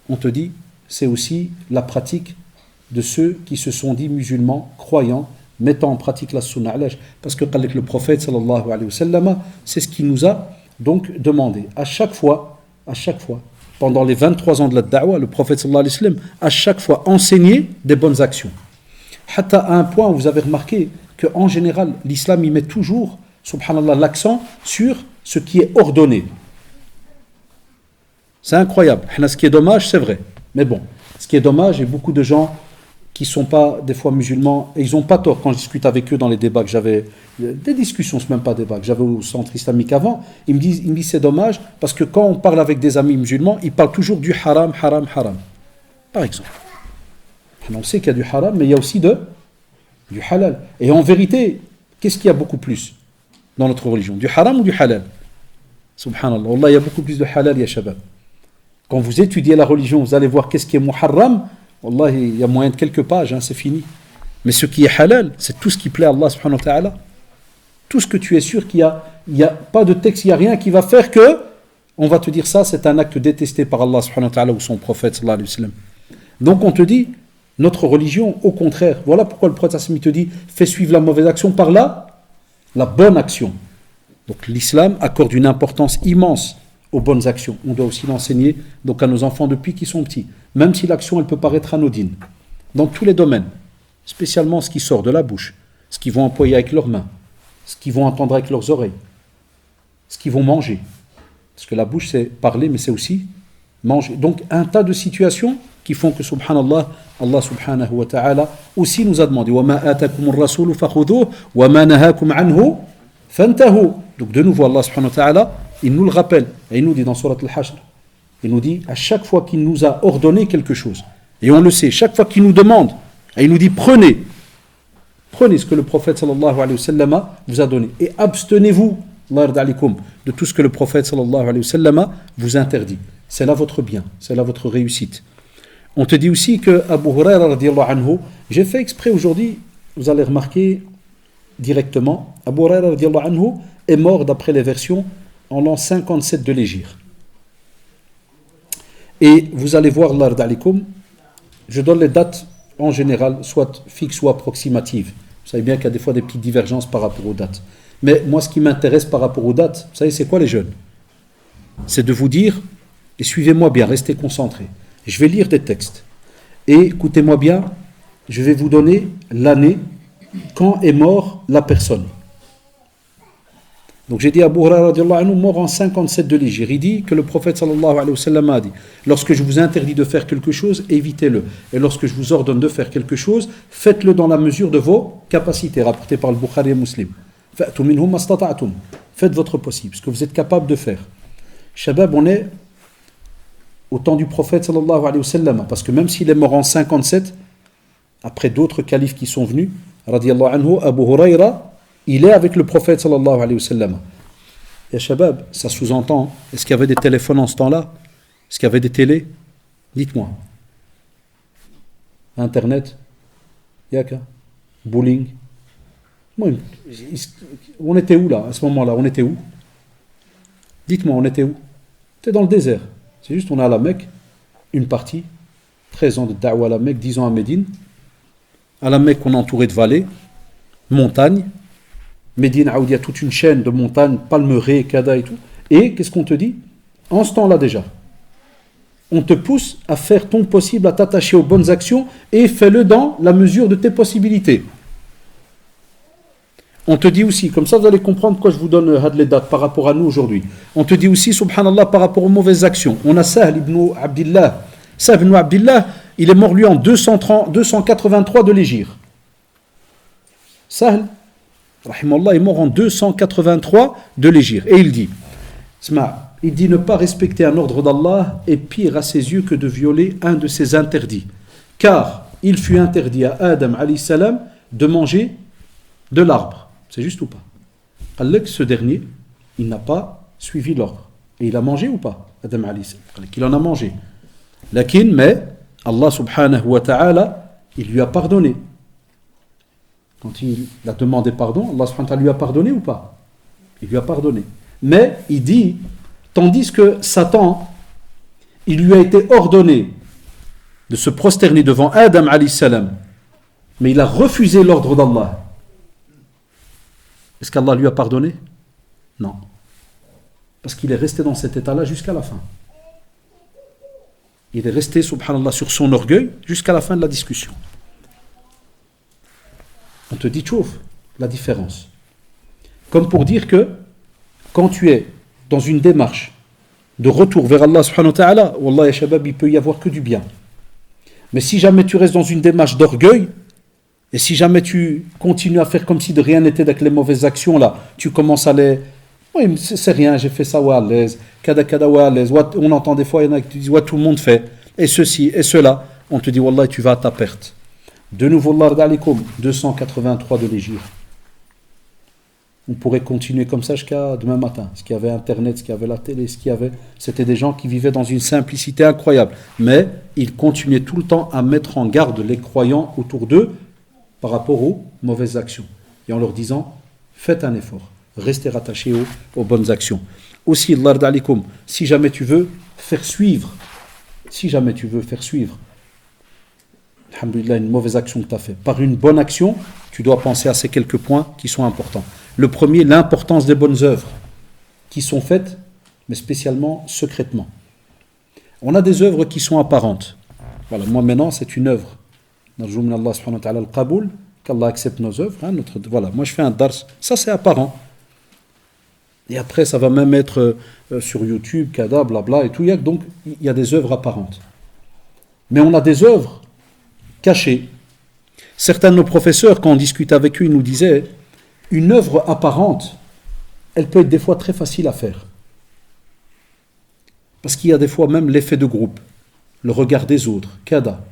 on te dit, c'est aussi la pratique de ceux qui se sont dit musulmans, croyants, mettant en pratique la sunna. Parce que le prophète sallallahu alayhi wa sallam, c'est ce qu'il nous a donc demandé. À chaque fois, pendant les 23 ans de la da'wah, le prophète sallallahu alayhi wa sallam, à chaque fois enseigné des bonnes actions. Hatta à un point où vous avez remarqué qu'en général, l'islam y met toujours, subhanallah, l'accent sur ce qui est ordonné. C'est incroyable. Ce qui est dommage, c'est vrai. Mais bon, ce qui est dommage, et beaucoup de gens qui ne sont pas des fois musulmans, et ils n'ont pas tort quand je discute avec eux dans les débats que j'avais, des discussions, ce n'est même pas des débats, que j'avais au centre islamique avant, ils me disent c'est dommage, parce que quand on parle avec des amis musulmans, ils parlent toujours du haram, haram, haram. Par exemple. On sait qu'il y a du haram, mais il y a aussi du halal. Et en vérité, qu'est-ce qu'il y a beaucoup plus dans notre religion? Du haram ou du halal? Subhanallah. Wallah, il y a beaucoup plus de halal, ya shabab. Quand vous étudiez la religion, vous allez voir qu'est-ce qui est muharram. Wallah, il y a moyen de quelques pages, hein, c'est fini. Mais ce qui est halal, c'est tout ce qui plaît à Allah subhanahu wa ta'ala. Tout ce que tu es sûr qu'il n'y a pas de texte, il n'y a rien qui va faire que on va te dire ça, c'est un acte détesté par Allah subhanahu wa ta'ala ou son prophète sallallahu alayhi wa sallam. Donc on te dit, notre religion, au contraire, voilà pourquoi le prophète te dit, fais suivre la mauvaise action par là, la bonne action. Donc l'islam accorde une importance immense aux bonnes actions. On doit aussi l'enseigner donc à nos enfants depuis qu'ils sont petits. Même si l'action elle peut paraître anodine. Dans tous les domaines. Spécialement ce qui sort de la bouche. Ce qu'ils vont employer avec leurs mains. Ce qu'ils vont entendre avec leurs oreilles. Ce qu'ils vont manger. Parce que la bouche c'est parler mais c'est aussi manger. Donc un tas de situations qui font que subhanallah, Allah subhanahu wa ta'ala aussi nous a demandé وَمَا آتَكُمُ الرَّسُولُ فَخُذُوهُ وَمَا نَهَاكُمْ عَنْهُ فَانْتَهُوا. Donc de nouveau Allah subhanahu wa ta'ala il nous le rappelle, et il nous dit dans Surat Al-Hashr, il nous dit à chaque fois qu'il nous a ordonné quelque chose, et on le sait, chaque fois qu'il nous demande, et il nous dit prenez ce que le prophète sallallahu alayhi wa sallam vous a donné, et abstenez-vous, de tout ce que le prophète sallallahu alayhi wa sallam vous interdit. C'est là votre bien, c'est là votre réussite. On te dit aussi que Abu Huraira radiallahu anhu, j'ai fait exprès aujourd'hui, vous allez remarquer directement, Abu Huraira radiallahu anhu est mort d'après les versions en l'an 57 de l'Hégire. Et vous allez voir l'ard alikum, je donne les dates en général, soit fixes, soit approximatives. Vous savez bien qu'il y a des fois des petites divergences par rapport aux dates. Mais moi, ce qui m'intéresse par rapport aux dates, vous savez, c'est quoi les jeunes? C'est de vous dire, et suivez-moi bien, restez concentrés. Je vais lire des textes. Et écoutez-moi bien, je vais vous donner l'année quand est mort la personne. Donc j'ai dit à Abu Huraira radiallahu anhu, mort en 57 de l'Hégire. Il dit que le prophète sallallahu alayhi wa sallam a dit, lorsque je vous interdis de faire quelque chose, évitez-le. Et lorsque je vous ordonne de faire quelque chose, faites-le dans la mesure de vos capacités, rapporté par le Bukhari et Muslim. Faites votre possible, ce que vous êtes capable de faire. Shabab, on est au temps du prophète sallallahu alayhi wa sallam, parce que même s'il est mort en 57, après d'autres califes qui sont venus, radiallahu anhu, Abu Huraira, il est avec le prophète sallallahu alayhi wa sallam. Et Shabab, ça sous-entend, est-ce qu'il y avait des téléphones en ce temps-là? Est-ce qu'il y avait des télés? Dites-moi. Internet? Yaka? Bowling? On était où là, à ce moment-là? On était où? Dites-moi, on était où? C'était dans le désert. C'est juste, on est à la Mecque, une partie, 13 ans de da'wa à la Mecque, 10 ans à Médine. À la Mecque, on est entouré de vallées, montagnes. Médine, il y a toute une chaîne de montagnes, palmeraies, Kada et tout. Et qu'est-ce qu'on te dit? En ce temps-là déjà, on te pousse à faire ton possible, à t'attacher aux bonnes actions et fais-le dans la mesure de tes possibilités. On te dit aussi, comme ça vous allez comprendre pourquoi je vous donne les dates par rapport à nous aujourd'hui. On te dit aussi, subhanallah, par rapport aux mauvaises actions. On a Sahl ibn Abdillah. Sahl ibn Abdillah, il est mort lui en 283 de l'Hégire. Sahl, rahimallah, est mort en 283 de l'Hégire. Et il dit, ne pas respecter un ordre d'Allah est pire à ses yeux que de violer un de ses interdits. Car il fut interdit à Adam alayhi salam de manger de l'arbre. C'est juste ou pas? Alors ce dernier, il n'a pas suivi l'ordre. Et il a mangé ou pas? Adam alayhi salam. Il en a mangé. Mais Allah subhanahu wa ta'ala, il lui a pardonné. Quand il a demandé pardon, Allah subhanahu wa ta'ala lui a pardonné ou pas? Il lui a pardonné. Mais il dit, tandis que Satan, il lui a été ordonné de se prosterner devant Adam alayhi salam, mais il a refusé l'ordre d'Allah. Est-ce qu'Allah lui a pardonné? Non. Parce qu'il est resté dans cet état-là jusqu'à la fin. Il est resté, subhanallah, sur son orgueil jusqu'à la fin de la discussion. On te dit, trouve la différence. Comme pour dire que quand tu es dans une démarche de retour vers Allah subhanahu wa ta'ala, wallah ya shabab, il peut y avoir que du bien. Mais si jamais tu restes dans une démarche d'orgueil, et si jamais tu continues à faire comme si de rien n'était avec les mauvaises actions là, tu commences à les... Oui, c'est rien, j'ai fait ça, ouais, à l'aise, kada, ouais, à l'aise. On entend des fois, il y en a qui disent, ouais, tout le monde fait, et ceci, et cela. On te dit, wallah, tu vas à ta perte. De nouveau, l'ard alikum, 283 de l'Hégire. On pourrait continuer comme ça jusqu'à demain matin. Ce qu'il y avait Internet, ce qu'il y avait la télé, ce qu'il y avait... C'était des gens qui vivaient dans une simplicité incroyable. Mais ils continuaient tout le temps à mettre en garde les croyants autour d'eux par rapport aux mauvaises actions. Et en leur disant, faites un effort. Restez rattachés aux bonnes actions. Aussi, l'ard alikum, si jamais tu veux faire suivre, alhamdoulilah, une mauvaise action que tu as fait, par une bonne action, tu dois penser à ces quelques points qui sont importants. Le premier, l'importance des bonnes œuvres qui sont faites, mais spécialement secrètement. On a des œuvres qui sont apparentes. Voilà, moi maintenant, c'est une œuvre. Narjou min Allah subhanahu wa ta'ala al-qaboul, qu'Allah accepte nos œuvres. Voilà, moi je fais un dars, ça c'est apparent. Et après, ça va même être sur YouTube, kada, blabla et tout. Donc, il y a des œuvres apparentes. Mais on a des œuvres cachées. Certains de nos professeurs, quand on discute avec eux, ils nous disaient, une œuvre apparente, elle peut être des fois très facile à faire. Parce qu'il y a des fois même l'effet de groupe, le regard des autres, kada,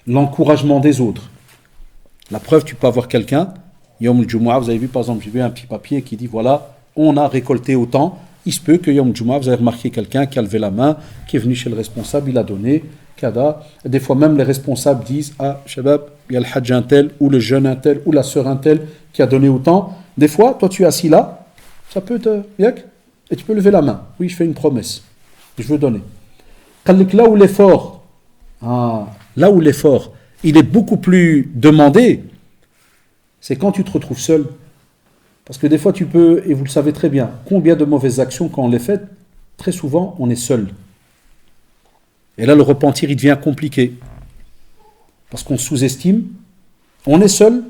l'encouragement des autres. La preuve, tu peux avoir quelqu'un, Yom al-Jumu'ah, vous avez vu par exemple, j'ai vu un petit papier qui dit, voilà, on a récolté autant, il se peut que Yom al-Jumu'ah, vous avez remarqué quelqu'un qui a levé la main, qui est venu chez le responsable, il a donné Kada. Des fois même les responsables disent ah Shabab, il y a le Hajj un tel, ou le jeune un tel, ou la sœur un tel qui a donné autant. Des fois, toi tu es assis là, ça peut te. Et tu peux lever la main. Oui, je fais une promesse. Je veux donner. Là où l'effort, il est beaucoup plus demandé, c'est quand tu te retrouves seul. Parce que des fois tu peux, et vous le savez très bien, combien de mauvaises actions quand on les fait, très souvent on est seul. Et là le repentir il devient compliqué. Parce qu'on sous-estime, on est seul,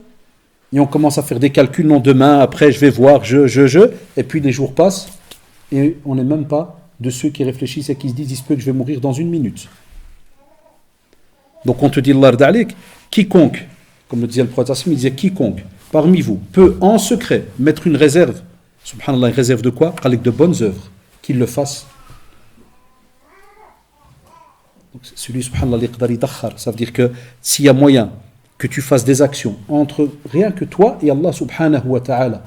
et on commence à faire des calculs, non demain, après je vais voir, et puis les jours passent, et on n'est même pas de ceux qui réfléchissent et qui se disent, il se peut que je vais mourir dans 1 minute. Donc on te dit, Allah d'alik, quiconque, comme le disait le prophète, il disait quiconque, parmi vous, peut en secret mettre une réserve, subhanallah, une réserve de quoi? Avec de bonnes œuvres, qu'il le fasse. Donc, celui, subhanallah, l'iqdari dakhar, ça veut dire que s'il y a moyen que tu fasses des actions entre rien que toi et Allah subhanahu wa ta'ala,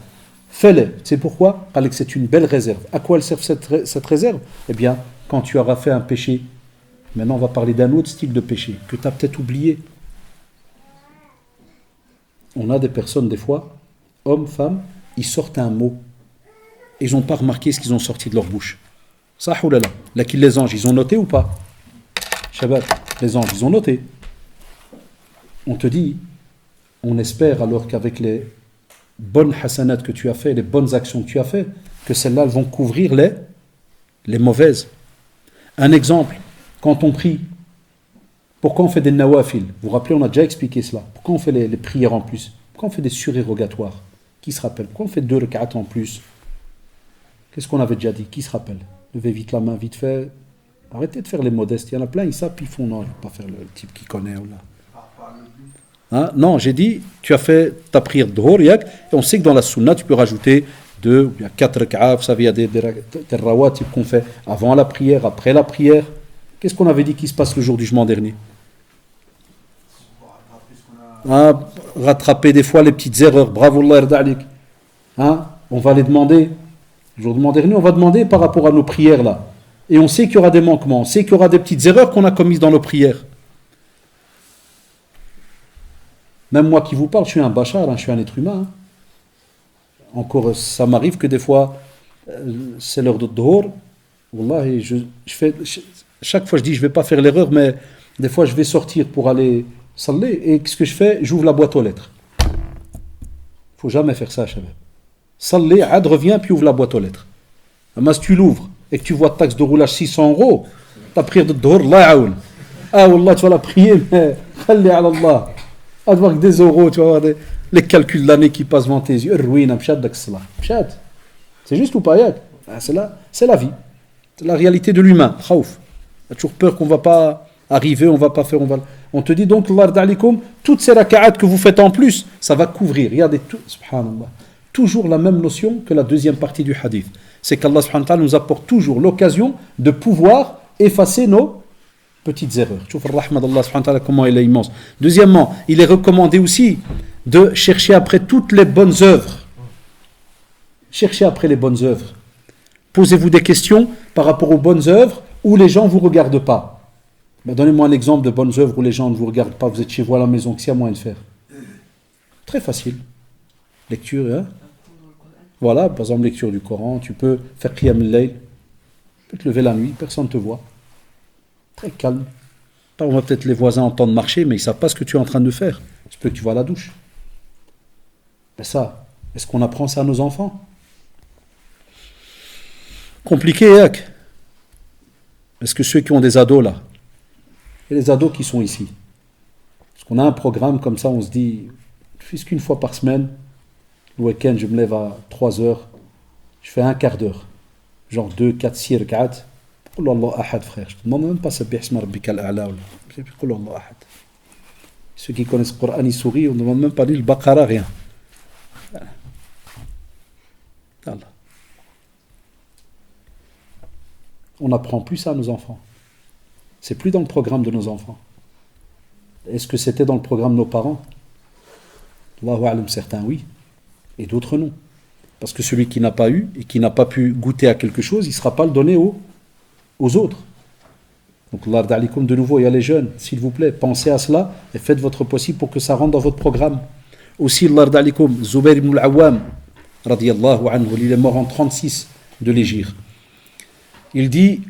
fais-les. C'est pourquoi? Parce que c'est une belle réserve. À quoi elle sert cette réserve? Eh bien, quand tu auras fait un péché, maintenant on va parler d'un autre style de péché, que tu as peut-être oublié. On a des personnes, des fois, hommes, femmes, ils sortent un mot. Et ils n'ont pas remarqué ce qu'ils ont sorti de leur bouche. Ça, oulala. Là, les anges, ils ont noté ou pas? Shabbat, les anges, ils ont noté. On te dit, on espère alors qu'avec les bonnes hasanat que tu as fait, les bonnes actions que tu as fait, que celles-là elles vont couvrir les mauvaises. Un exemple, quand on prie, pourquoi on fait des nawafil? Vous vous rappelez, on a déjà expliqué cela. Pourquoi on fait les prières en plus? Pourquoi on fait des surérogatoires? Qui se rappelle? Pourquoi on fait 2 rak'at en plus? Qu'est-ce qu'on avait déjà dit? Qui se rappelle? Levez vite la main, vite fait. Arrêtez de faire les modestes. Il y en a plein, ils savent, puis ils font non, je ne vais pas faire le type qui connaît. Ou là. Hein? Non, j'ai dit, tu as fait ta prière de Dhuhr, et on sait que dans la sunna, tu peux rajouter 2 ou bien 4 rak'at. Vous savez, il y a des rawatib qu'on fait avant la prière, après la prière. Qu'est-ce qu'on avait dit qui se passe le jour du jugement dernier? Hein? Rattraper des fois les petites erreurs. Bravo Allah yarda'alik. Hein? On va les demander. Le jour du jugement dernier, on va demander par rapport à nos prières là. Et on sait qu'il y aura des manquements, on sait qu'il y aura des petites erreurs qu'on a commises dans nos prières. Même moi qui vous parle, je suis un bachar, je suis un être humain. Encore, ça m'arrive que des fois, c'est l'heure de Dhuhr. Wallahi, chaque fois je dis, je ne vais pas faire l'erreur, mais des fois je vais sortir pour aller saller, et qu'est-ce que je fais? J'ouvre la boîte aux lettres. Il ne faut jamais faire ça, Shabab. Saller, Ad revient, puis ouvre la boîte aux lettres. Mais si tu l'ouvres, et que tu vois taxe de roulage 600 €, ta prière de Dhuhr, Allah ya'oul. Ah wallah, tu vas la prier, mais khalli ala Allah. À voir que des euros, tu vas voir les calculs de l'année qui passent devant tes yeux. C'est juste ou pas? C'est la vie. C'est la réalité de l'humain. Tu as toujours peur qu'on ne va pas arriver, on ne va pas faire. On te dit donc, Allah d'alikum, toutes ces raka'at que vous faites en plus, ça va couvrir. Regardez, subhanallah. Toujours la même notion que la deuxième partie du hadith. C'est qu'Allah subhanahu wa ta'ala nous apporte toujours l'occasion de pouvoir effacer nos petites erreurs. Tu vois le rahmat d'Allah subhanahu wa ta'ala, comment il est immense. Deuxièmement, il est recommandé aussi de chercher après toutes les bonnes œuvres. Cherchez après les bonnes œuvres. Posez-vous des questions par rapport aux bonnes œuvres où les gens ne vous regardent pas. Ben, donnez-moi un exemple de bonnes œuvres où les gens ne vous regardent pas. Vous êtes chez vous à la maison, qu'est-ce qu'il y a moyen de faire? Très facile. Lecture, hein? Voilà, par exemple, lecture du Coran, tu peux faire qiyam al-layl, tu peux te lever la nuit, personne ne te voit. Très calme. On va peut-être les voisins entendre marcher, mais ils ne savent pas ce que tu es en train de faire. Tu peux que tu vas à la douche. Mais ça, est-ce qu'on apprend ça à nos enfants? Compliqué, Yak. Est-ce que ceux qui ont des ados là, et les ados qui sont ici, parce qu'on a un programme comme ça, on se dit, puisqu'une qu'une fois par semaine, le week-end, je me lève à 3 heures, je fais un quart d'heure, genre 2, 4, 6 rak'at. Qul Allah ahad, frère. Je ne te demande même pas sabbih isma rabbika al-a'la. Qul Allah ahad. Ceux qui connaissent le Coran, ils sourient, on ne demande même pas lire le Baqara, rien. Allah. On n'apprend plus ça à nos enfants. C'est plus dans le programme de nos enfants. Est-ce que c'était dans le programme de nos parents? Allahu a'lam, certains oui, et d'autres non. Parce que celui qui n'a pas eu et qui n'a pas pu goûter à quelque chose, il ne sera pas le donner aux autres. Donc, Allah d'alikum, de nouveau, il y a les jeunes, s'il vous plaît, pensez à cela et faites votre possible pour que ça rentre dans votre programme. Aussi, Allah d'alikum, Zubair ibn al-Awwam, radiyallahu anhu, il est mort en 36 de l'Hégire. Il dit,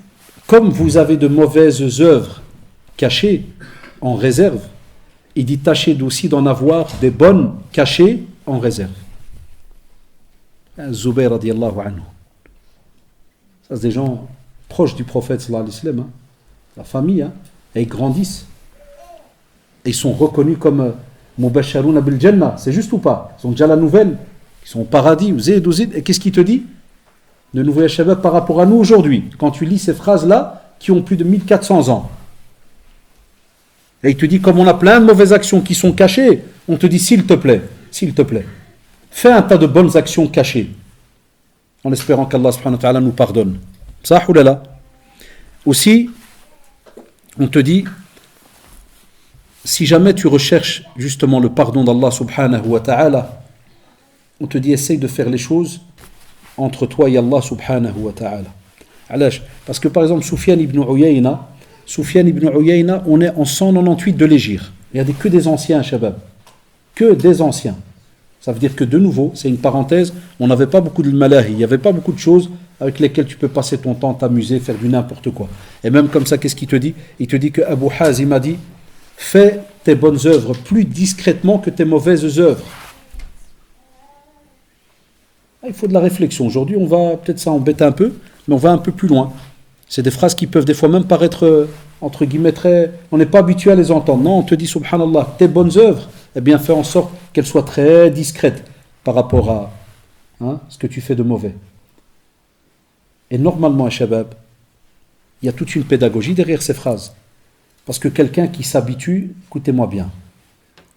comme vous avez de mauvaises œuvres cachées en réserve, il dit, tâchez aussi d'en avoir des bonnes cachées en réserve. Zubair radiyallahu anhu. Ça, c'est des gens proches du prophète sallallahu alayhi wa sallam, hein. La famille, hein. Et ils grandissent. Et ils sont reconnus comme Mubasharouna bil Jannah. C'est juste ou pas? Ils ont déjà la nouvelle. Ils sont au paradis. Et qu'est-ce qu'il te dit? De nouveau, ya Shabab, par rapport à nous aujourd'hui, quand tu lis ces phrases-là, qui ont plus de 1400 ans. Et il te dit, comme on a plein de mauvaises actions qui sont cachées, on te dit, s'il te plaît, fais un tas de bonnes actions cachées, en espérant qu'Allah subhanahu wa ta'ala nous pardonne. Ça, oulala. Aussi, on te dit, si jamais tu recherches justement le pardon d'Allah subhanahu wa ta'ala, on te dit, essaye de faire les choses entre toi et Allah subhanahu wa ta'ala. Parce que par exemple, Soufiane ibn Uyayna, on est en 198 de l'Hégire. Il n'y a que des anciens, Shabab. Que des anciens. Ça veut dire que de nouveau, c'est une parenthèse, on n'avait pas beaucoup de malahi, il n'y avait pas beaucoup de choses avec lesquelles tu peux passer ton temps, t'amuser, faire du n'importe quoi. Et même comme ça, qu'est-ce qu'il te dit? Il te dit que Abu Hazim a dit, fais tes bonnes œuvres plus discrètement que tes mauvaises œuvres. Il faut de la réflexion. Aujourd'hui, on va peut-être ça embêter un peu, mais on va un peu plus loin. C'est des phrases qui peuvent des fois même paraître, entre guillemets, on n'est pas habitué à les entendre. Non, on te dit, subhanallah, tes bonnes œuvres, eh bien, fais en sorte qu'elles soient très discrètes par rapport à ce que tu fais de mauvais. Et normalement, Shabab, il y a toute une pédagogie derrière ces phrases. Parce que quelqu'un qui s'habitue, écoutez-moi bien,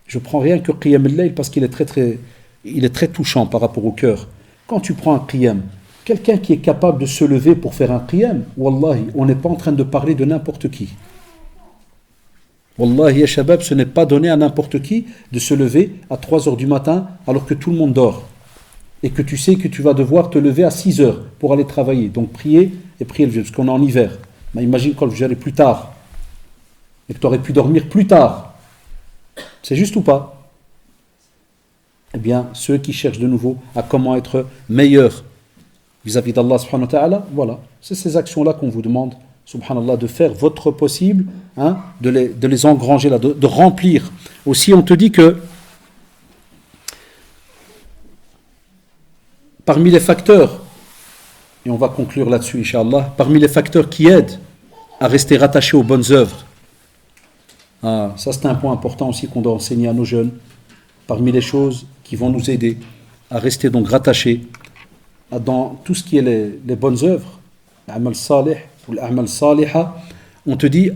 je prends rien que Qiyam al-Layl parce qu'il est très touchant par rapport au cœur. Quand tu prends un qiyam, quelqu'un qui est capable de se lever pour faire un qiyam, wallahi, on n'est pas en train de parler de n'importe qui. Wallahi, ya shabab, ce n'est pas donné à n'importe qui de se lever à 3h du matin alors que tout le monde dort. Et que tu sais que tu vas devoir te lever à 6h pour aller travailler. Donc prier et prier le Fajr, parce qu'on est en hiver. Mais imagine quand le Fajr est plus tard. Et que tu aurais pu dormir plus tard. C'est juste ou pas? Eh bien, ceux qui cherchent de nouveau à comment être meilleurs vis-à-vis d'Allah subhanahu wa ta'ala, voilà, c'est ces actions-là qu'on vous demande, subhanallah, de faire votre possible, de les engranger là, de remplir. Aussi, on te dit que parmi les facteurs, et on va conclure là-dessus, Inch'Allah, parmi les facteurs qui aident à rester rattachés aux bonnes œuvres, ça c'est un point important aussi qu'on doit enseigner à nos jeunes, parmi les choses qui vont nous aider à rester donc rattachés dans tout ce qui est les bonnes œuvres, l'amal salih ou l'amal saliha, on te dit,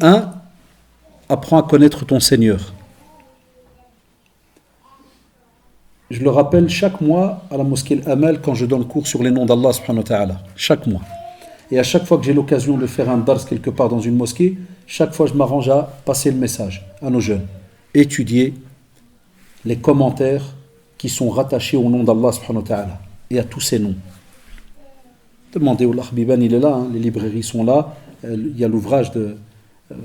apprends à connaître ton Seigneur. Je le rappelle chaque mois à la mosquée Al-Amal quand je donne cours sur les noms d'Allah subhanahu wa ta'ala, chaque mois. Et à chaque fois que j'ai l'occasion de faire un dars quelque part dans une mosquée, chaque fois je m'arrange à passer le message à nos jeunes. Étudier les commentaires qui sont rattachés au nom d'Allah subhanahu wa ta'ala et à tous ces noms. Demandez au Lahbiban, il est là, les librairies sont là, il y a l'ouvrage de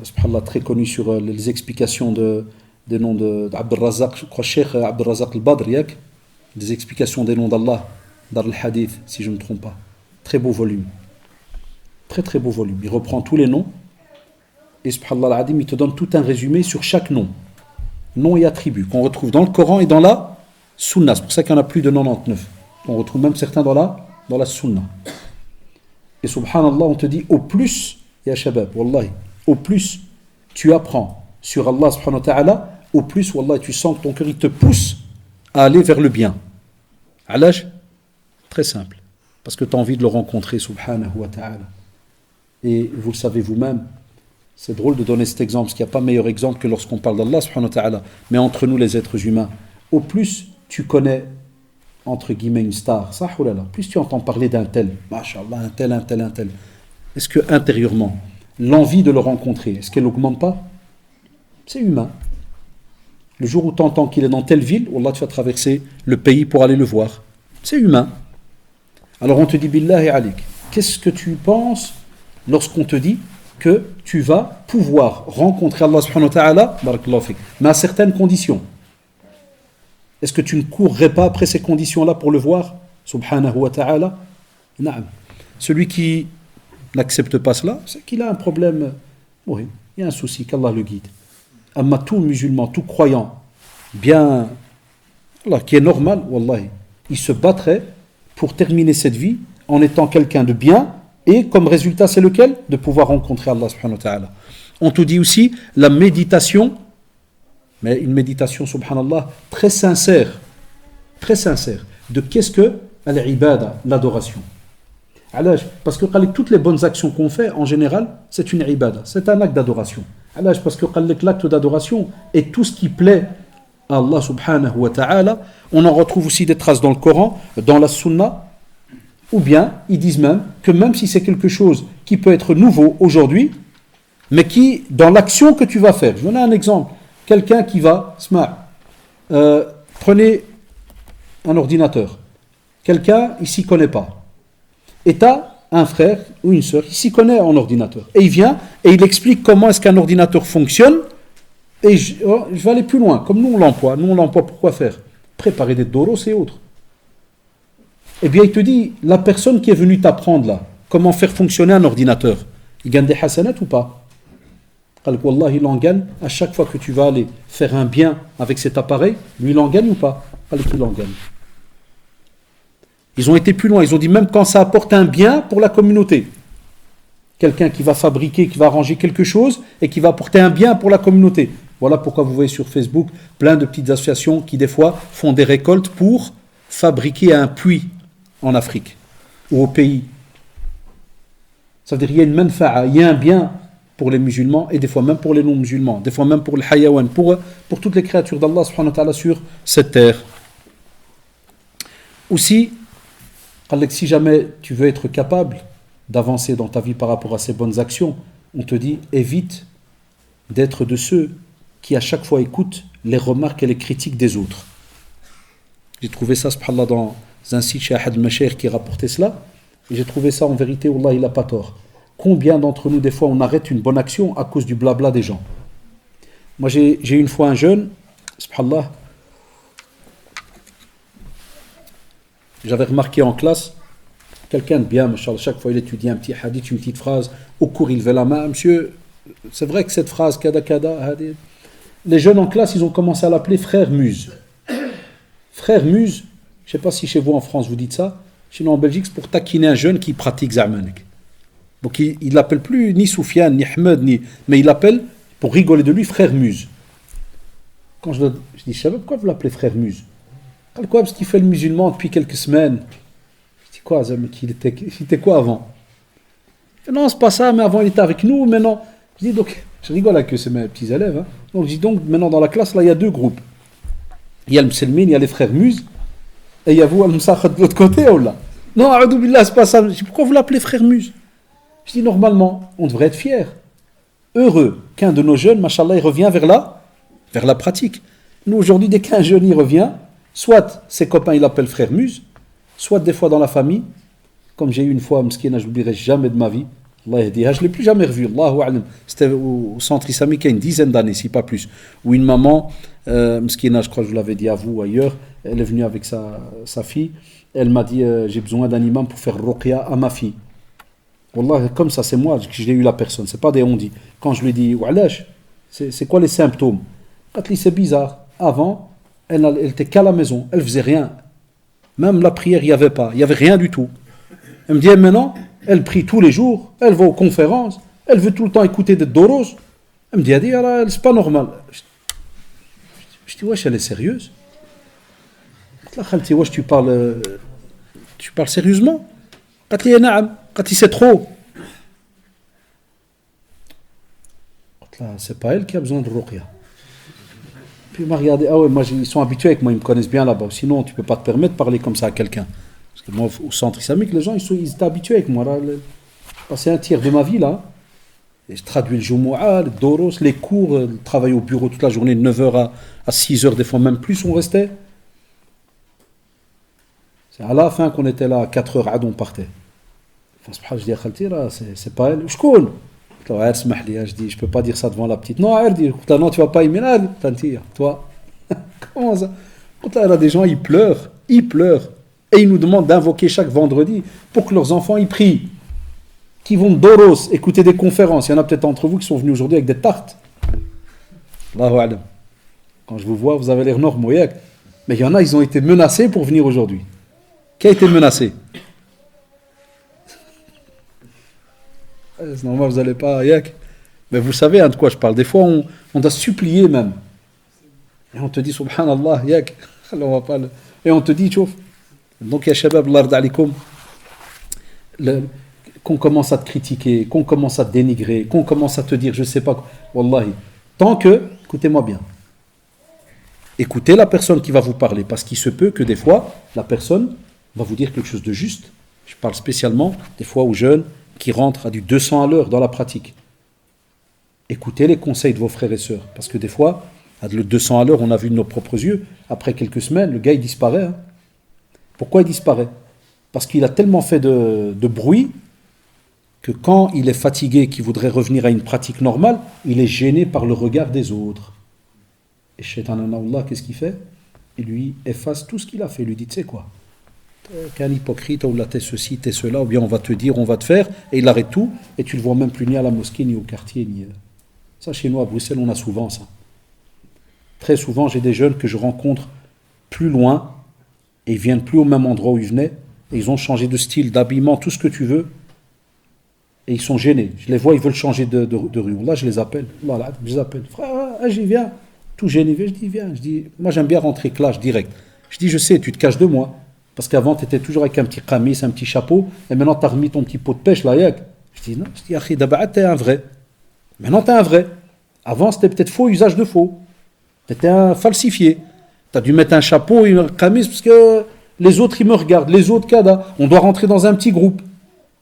subhanallah, très connu sur les explications des noms d'Abd al-Razak, je crois Cheikh Abd al-Razak al-Badr, des explications des noms d'Allah, Dar al-Hadith, si je ne me trompe pas. Très beau volume. Très très beau volume. Il reprend tous les noms et subhanallah al-Adim, il te donne tout un résumé sur chaque nom. Nom et attributs qu'on retrouve dans le Coran et dans la Sunna. C'est pour ça qu'il y en a plus de 99. On retrouve même certains dans la Sunna. Et subhanallah, on te dit au plus, ya shabab, wallahi, au plus tu apprends sur Allah subhanahu wa ta'ala, au plus, wallahi, tu sens que ton cœur il te pousse à aller vers le bien. Alaj, très simple. Parce que tu as envie de le rencontrer, subhanahu wa ta'ala. Et vous le savez vous-même, c'est drôle de donner cet exemple, parce qu'il n'y a pas meilleur exemple que lorsqu'on parle d'Allah subhanahu wa ta'ala. Mais entre nous, les êtres humains, au plus tu connais, entre guillemets, une star, ça, plus tu entends parler d'un tel, mashallah, un tel. Est-ce que intérieurement, l'envie de le rencontrer, est-ce qu'elle n'augmente pas? C'est humain. Le jour où tu entends qu'il est dans telle ville, Wallah, tu vas traverser le pays pour aller le voir. C'est humain. Alors on te dit, billahi alik, qu'est-ce que tu penses lorsqu'on te dit que tu vas pouvoir rencontrer Allah subhanahu wa ta'ala, barakallahu fik, mais à certaines conditions. Est-ce que tu ne courrais pas après ces conditions-là pour le voir, subhanahu wa ta'ala? Naam. Celui qui n'accepte pas cela, c'est qu'il a un problème. Oui, il y a un souci, qu'Allah le guide. Amma tout musulman, tout croyant, bien, Allah, qui est normal, wallahi, il se battrait pour terminer cette vie en étant quelqu'un de bien, et comme résultat, c'est lequel? De pouvoir rencontrer Allah subhanahu wa ta'ala. On te dit aussi la méditation, mais une méditation, subhanallah, très sincère, de qu'est-ce que l'ibada, l'adoration. Parce que toutes les bonnes actions qu'on fait, en général, c'est une ibada, c'est un acte d'adoration. Parce que l'acte d'adoration est tout ce qui plaît à Allah subhanahu wa ta'ala. On en retrouve aussi des traces dans le Coran, dans la Sunna, ou bien ils disent même que même si c'est quelque chose qui peut être nouveau aujourd'hui, mais qui, dans l'action que tu vas faire, je vous donne un exemple, quelqu'un qui va, prenez un ordinateur, quelqu'un il s'y connaît pas, et tu as un frère ou une sœur qui s'y connaît en ordinateur, et il vient et il explique comment est-ce qu'un ordinateur fonctionne, et je vais aller plus loin, comme nous on l'emploie pour quoi faire? Préparer des doros et autres. Eh bien il te dit, la personne qui est venue t'apprendre là, comment faire fonctionner un ordinateur, il gagne des hasanats ou pas? Wallah, il en gagne à chaque fois que tu vas aller faire un bien avec cet appareil, lui il en gagne ou pas? Il en gagne. Ils ont été plus loin, ils ont dit même quand ça apporte un bien pour la communauté. Quelqu'un qui va fabriquer, qui va arranger quelque chose et qui va apporter un bien pour la communauté. Voilà pourquoi vous voyez sur Facebook plein de petites associations qui des fois font des récoltes pour fabriquer un puits en Afrique ou au pays. Ça veut dire qu'il y a une manfa'a, il y a un bien pour les musulmans et des fois même pour les non-musulmans, des fois même pour le hayawan, pour toutes les créatures d'Allah subhanahu wa ta'ala sur cette terre. Aussi, si jamais tu veux être capable d'avancer dans ta vie par rapport à ces bonnes actions, on te dit évite d'être de ceux qui à chaque fois écoutent les remarques et les critiques des autres. J'ai trouvé ça, subhanallah, dans un site chez Ahad al-Mashaykh qui rapportait cela, et j'ai trouvé ça en vérité, wallah, il n'a pas tort. Combien d'entre nous, des fois, on arrête une bonne action à cause du blabla des gens? Moi, j'ai une fois un jeune, subhanallah, j'avais remarqué en classe, quelqu'un de bien, machallah, chaque fois il étudie un petit hadith, une petite phrase, au cours il levait la main, monsieur, c'est vrai que cette phrase, kada kada, hadith. Les jeunes en classe, ils ont commencé à l'appeler frère Muse. Frère Muse, je ne sais pas si chez vous en France vous dites ça, chez nous en Belgique, c'est pour taquiner un jeune qui pratique Zamanek. Donc il l'appelle plus ni Soufiane, ni Ahmed, mais il l'appelle, pour rigoler de lui, frère Muse. Quand je dis, je savais pourquoi vous l'appelez frère Muse? Pourquoi? Parce qu'il fait le musulman depuis quelques semaines. Je dis quoi, il était quoi avant? Non, c'est pas ça, mais avant il était avec nous, maintenant. Je dis donc, je rigole avec eux, c'est mes petits élèves. Hein. Donc je dis donc, maintenant dans la classe, là, il y a deux groupes. Il y a le Mselmin, il y a les frères Muse, et il y a vous, Al-Msakhat de l'autre côté, oh là. Non, A'udhu Billah, c'est pas ça. Je dis, pourquoi vous l'appelez frère Muse? Je dis, normalement, on devrait être fiers, heureux qu'un de nos jeunes, machallah, il revient vers la pratique. Nous, aujourd'hui, dès qu'un jeune y revient, soit ses copains, il l'appellent frère Muse, soit des fois dans la famille, comme j'ai eu une fois, Mskina, je n'oublierai jamais de ma vie, Allah yahdiha, je ne l'ai plus jamais revu, Allahu a'lam. C'était au centre islamique il y a une dizaine d'années, si pas plus, où une maman, Mskina, je crois que je vous l'avais dit à vous ou ailleurs, elle est venue avec sa fille, elle m'a dit, j'ai besoin d'un imam pour faire ruqya à ma fille. Wallah, comme ça, c'est moi que j'ai eu la personne, c'est pas des on dit. Quand je lui ai dit, Wa'alash, c'est quoi les symptômes? C'est bizarre. Avant, elle était qu'à la maison, elle faisait rien. Même la prière, il n'y avait rien du tout. Elle me dit, maintenant, elle prie tous les jours, elle va aux conférences, elle veut tout le temps écouter des doros. Elle me dit, c'est pas normal. Je dis, wesh, elle est sérieuse. Wesh, tu parles sérieusement? C'est trop. C'est pas elle qui a besoin de ruqya. Puis il m'a regardé, ah ouais, moi, ils sont habitués avec moi, ils me connaissent bien là-bas. Sinon, tu ne peux pas te permettre de parler comme ça à quelqu'un. Parce que moi, au centre islamique, les gens, ils étaient habitués avec moi. Là, j'ai passé un tiers de ma vie là. Et je traduis le Jumu'ah, le Doros, les cours, le travail au bureau toute la journée, de 9h à 6h, des fois même plus, on restait. C'est à la fin qu'on était là, à 4h, on partait. Enfin, je dis à Khalti, là, c'est pas elle. Je connais. Je dis, je peux pas dire ça devant la petite. Non, elle dit, non, tu vas pas aimer là, toi. Comment ça? Quand il y a des gens, ils pleurent. Et ils nous demandent d'invoquer chaque vendredi pour que leurs enfants y prient. Qui vont d'oros écouter des conférences. Il y en a peut-être entre vous qui sont venus aujourd'hui avec des tartes. Allahu alam. Quand je vous vois, vous avez l'air normaux. Mais il y en a, ils ont été menacés pour venir aujourd'hui. Qui a été menacé? C'est normal, vous n'allez pas. Mais vous savez de quoi je parle. Des fois, on doit supplier même. Et on te dit, subhanallah, alors on va pas et on te dit, chouf. Donc, ya shabab, Allah yarda alikoum, qu'on commence à te critiquer, qu'on commence à te dénigrer, qu'on commence à te dire, je sais pas quoi. Wallahi. Tant que, écoutez-moi bien, écoutez la personne qui va vous parler, parce qu'il se peut que des fois, la personne va vous dire quelque chose de juste. Je parle spécialement des fois aux jeunes qui rentrent à du 200 à l'heure dans la pratique. Écoutez les conseils de vos frères et sœurs, parce que des fois, à le 200 à l'heure, on a vu de nos propres yeux, après quelques semaines, le gars il disparaît. Pourquoi il disparaît? Parce qu'il a tellement fait de bruit que quand il est fatigué, qu'il voudrait revenir à une pratique normale, il est gêné par le regard des autres. Et Shaitan Allah, qu'est-ce qu'il fait? Il lui efface tout ce qu'il a fait. Il lui dit, tu sais quoi? T'es un hypocrite, ou là t'es ceci, t'es cela, ou bien on va te dire, on va te faire, et il arrête tout, et tu le vois même plus ni à la mosquée, ni au quartier, ni... Ça, chez nous, à Bruxelles, on a souvent ça. Très souvent, j'ai des jeunes que je rencontre plus loin, et ils viennent plus au même endroit où ils venaient, et ils ont changé de style, d'habillement, tout ce que tu veux, et ils sont gênés. Je les vois, ils veulent changer de rue. Là, je les appelle. Là, je les appelle. Frère, j'y viens. Tout gêné. Je dis, viens. Je dis, moi, j'aime bien rentrer clash direct. Je dis, je sais, tu te caches de moi. Parce qu'avant, tu étais toujours avec un petit qamis, un petit chapeau, et maintenant, tu as remis ton petit pot de pêche, là, yak. Je dis, non. Je dis, Akhi, d'abord, t'es un vrai. Maintenant, t'es un vrai. Avant, c'était peut-être faux, usage de faux. T'étais un falsifié. T'as dû mettre un chapeau et un qamis parce que les autres, ils me regardent. Les autres, kada. On doit rentrer dans un petit groupe.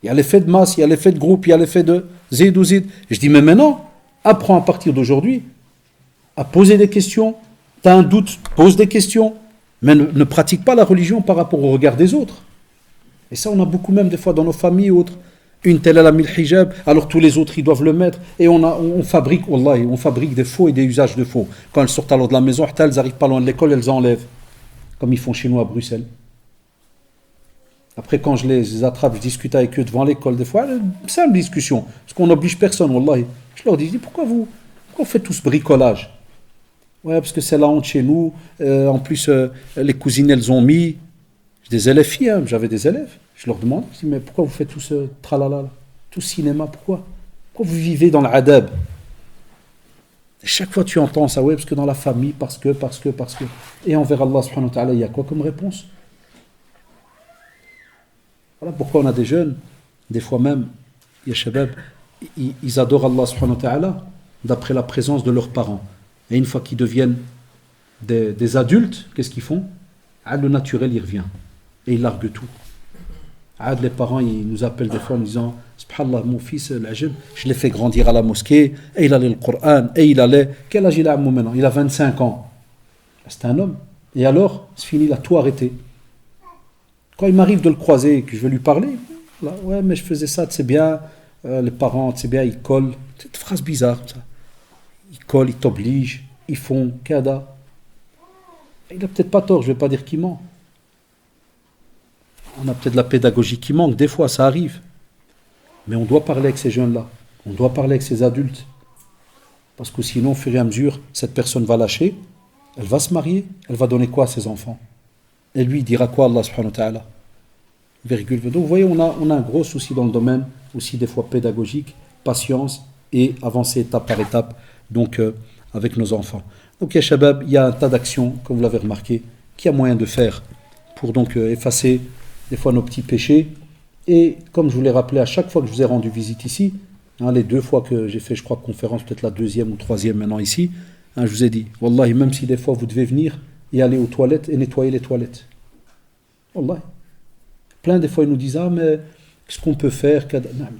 Il y a l'effet de masse, il y a l'effet de groupe, il y a l'effet de zid ou zid. Et je dis, mais maintenant, apprends à partir d'aujourd'hui à poser des questions. Tu as un doute, pose des questions. Mais ne pratique pas la religion par rapport au regard des autres. Et ça, on a beaucoup même des fois dans nos familles ou autres. Une telle, elle a mis le hijab, alors tous les autres, ils doivent le mettre. Et on fabrique, wallahi, on fabrique des faux et des usages de faux. Quand elles sortent alors de la maison, elles n'arrivent pas loin de l'école, elles enlèvent. Comme ils font chez nous à Bruxelles. Après, quand je les attrape, je discute avec eux devant l'école, des fois, c'est une discussion. Parce qu'on n'oblige personne, wallahi. Je leur dis, pourquoi vous faites tout ce bricolage? Ouais, parce que c'est la honte chez nous. En plus, les cousines, elles ont mis. J'ai des élèves filles, hein, j'avais des élèves. Je leur demande, je dis, mais pourquoi vous faites tout ce tralala, là, tout ce cinéma, pourquoi vous vivez dans l'adab? Et chaque fois, tu entends ça, ouais, parce que dans la famille, parce que. Et envers Allah, subhanahu wa ta'ala, il y a quoi comme réponse? Voilà pourquoi on a des jeunes, des fois même, ya shabab, ils adorent Allah subhanahu wa ta'ala d'après la présence de leurs parents. Et une fois qu'ils deviennent des adultes, qu'est-ce qu'ils font? Le naturel, il revient. Et ils larguent tout. Les parents, ils nous appellent des fois en disant, subhanallah, mon fils, je l'ai fait grandir à la mosquée, et il allait le Coran, et il allait... Quel âge il a maintenant? Il a 25 ans. C'est un homme. Et alors, c'est fini, il a tout arrêté. Quand il m'arrive de le croiser et que je veux lui parler, là, ouais, mais je faisais ça, c'est bien, les parents, c'est bien, ils collent. C'est une phrase bizarre, ça. Ils collent, ils t'obligent, ils font, kada. Il n'a peut-être pas tort, je ne vais pas dire qu'il ment. On a peut-être la pédagogie qui manque, des fois, ça arrive. Mais on doit parler avec ces jeunes-là, on doit parler avec ces adultes. Parce que sinon, au fur et à mesure, cette personne va lâcher, elle va se marier, elle va donner quoi à ses enfants? Et lui, il dira quoi, Allah subhanahu wa ta'ala? Virgule. Donc, vous voyez, on a un gros souci dans le domaine, aussi des fois pédagogique, patience et avancer étape par étape, donc avec nos enfants. Donc, ya shabab, il y a un tas d'actions, comme vous l'avez remarqué, qu'il y a moyen de faire pour donc effacer des fois nos petits péchés. Et comme je vous l'ai rappelé à chaque fois que je vous ai rendu visite ici, les 2 fois que j'ai fait, je crois, conférence, peut-être la 2e ou 3e maintenant ici, je vous ai dit, wallahi, même si des fois vous devez venir et aller aux toilettes et nettoyer les toilettes. Wallahi. Plein des fois ils nous disent, mais qu'est-ce qu'on peut faire?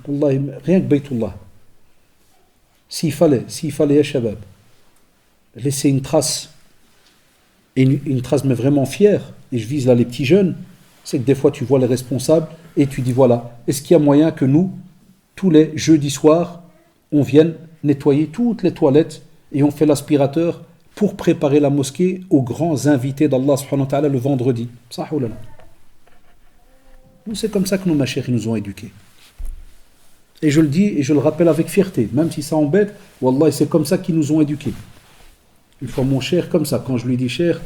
Wallahi, rien que Baytullah. S'il fallait, ya shabab, laisser une trace, et une trace mais vraiment fière, et je vise là les petits jeunes, c'est que des fois tu vois les responsables et tu dis voilà, est-ce qu'il y a moyen que nous, tous les jeudis soirs, on vienne nettoyer toutes les toilettes et on fait l'aspirateur pour préparer la mosquée aux grands invités d'Allah subhanahu wa ta'ala le vendredi. Ça ou là. Nous, c'est comme ça que nos machères nous ont éduqués. Et je le dis et je le rappelle avec fierté, même si ça embête, wallah, c'est comme ça qu'ils nous ont éduqués. Une fois mon cher, comme ça, quand je lui dis cher,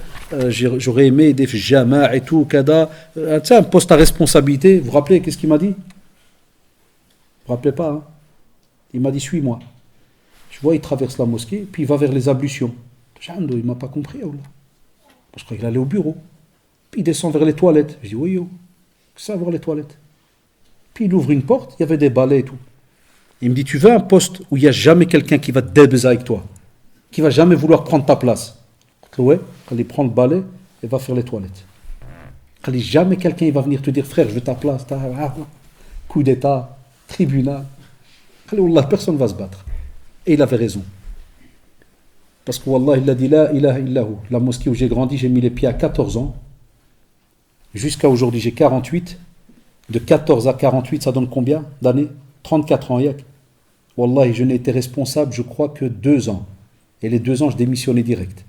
j'aurais aimé des jama' et tout, kada, un poste à responsabilité. Vous vous rappelez, qu'est-ce qu'il m'a dit? Vous vous rappelez pas, hein? Il m'a dit, suis-moi. Je vois, il traverse la mosquée, puis il va vers les ablutions. Il ne m'a pas compris, Allah. Je crois qu'il allait au bureau. Puis il descend vers les toilettes. Je dis, oui, yo, que ça, voir les toilettes. Puis il ouvre une porte, il y avait des balais et tout. Il me dit, tu veux un poste où il n'y a jamais quelqu'un qui va te débaiser avec toi, qui va jamais vouloir prendre ta place? Ouais, quand il prend le balai, il va faire les toilettes. Quand il jamais quelqu'un va venir te dire, frère, je veux ta place, coup d'état, tribunal. Wallah, personne ne va se battre. Et il avait raison. Parce que Wallah, il a dit, la ilaha illahu. La mosquée où j'ai grandi, j'ai mis les pieds à 14 ans. Jusqu'à aujourd'hui, j'ai 48. De 14 à 48, ça donne combien d'années? 34 ans, yak. Wallah, je n'ai été responsable, je crois, que 2 ans. Et les 2 ans, je démissionnais direct.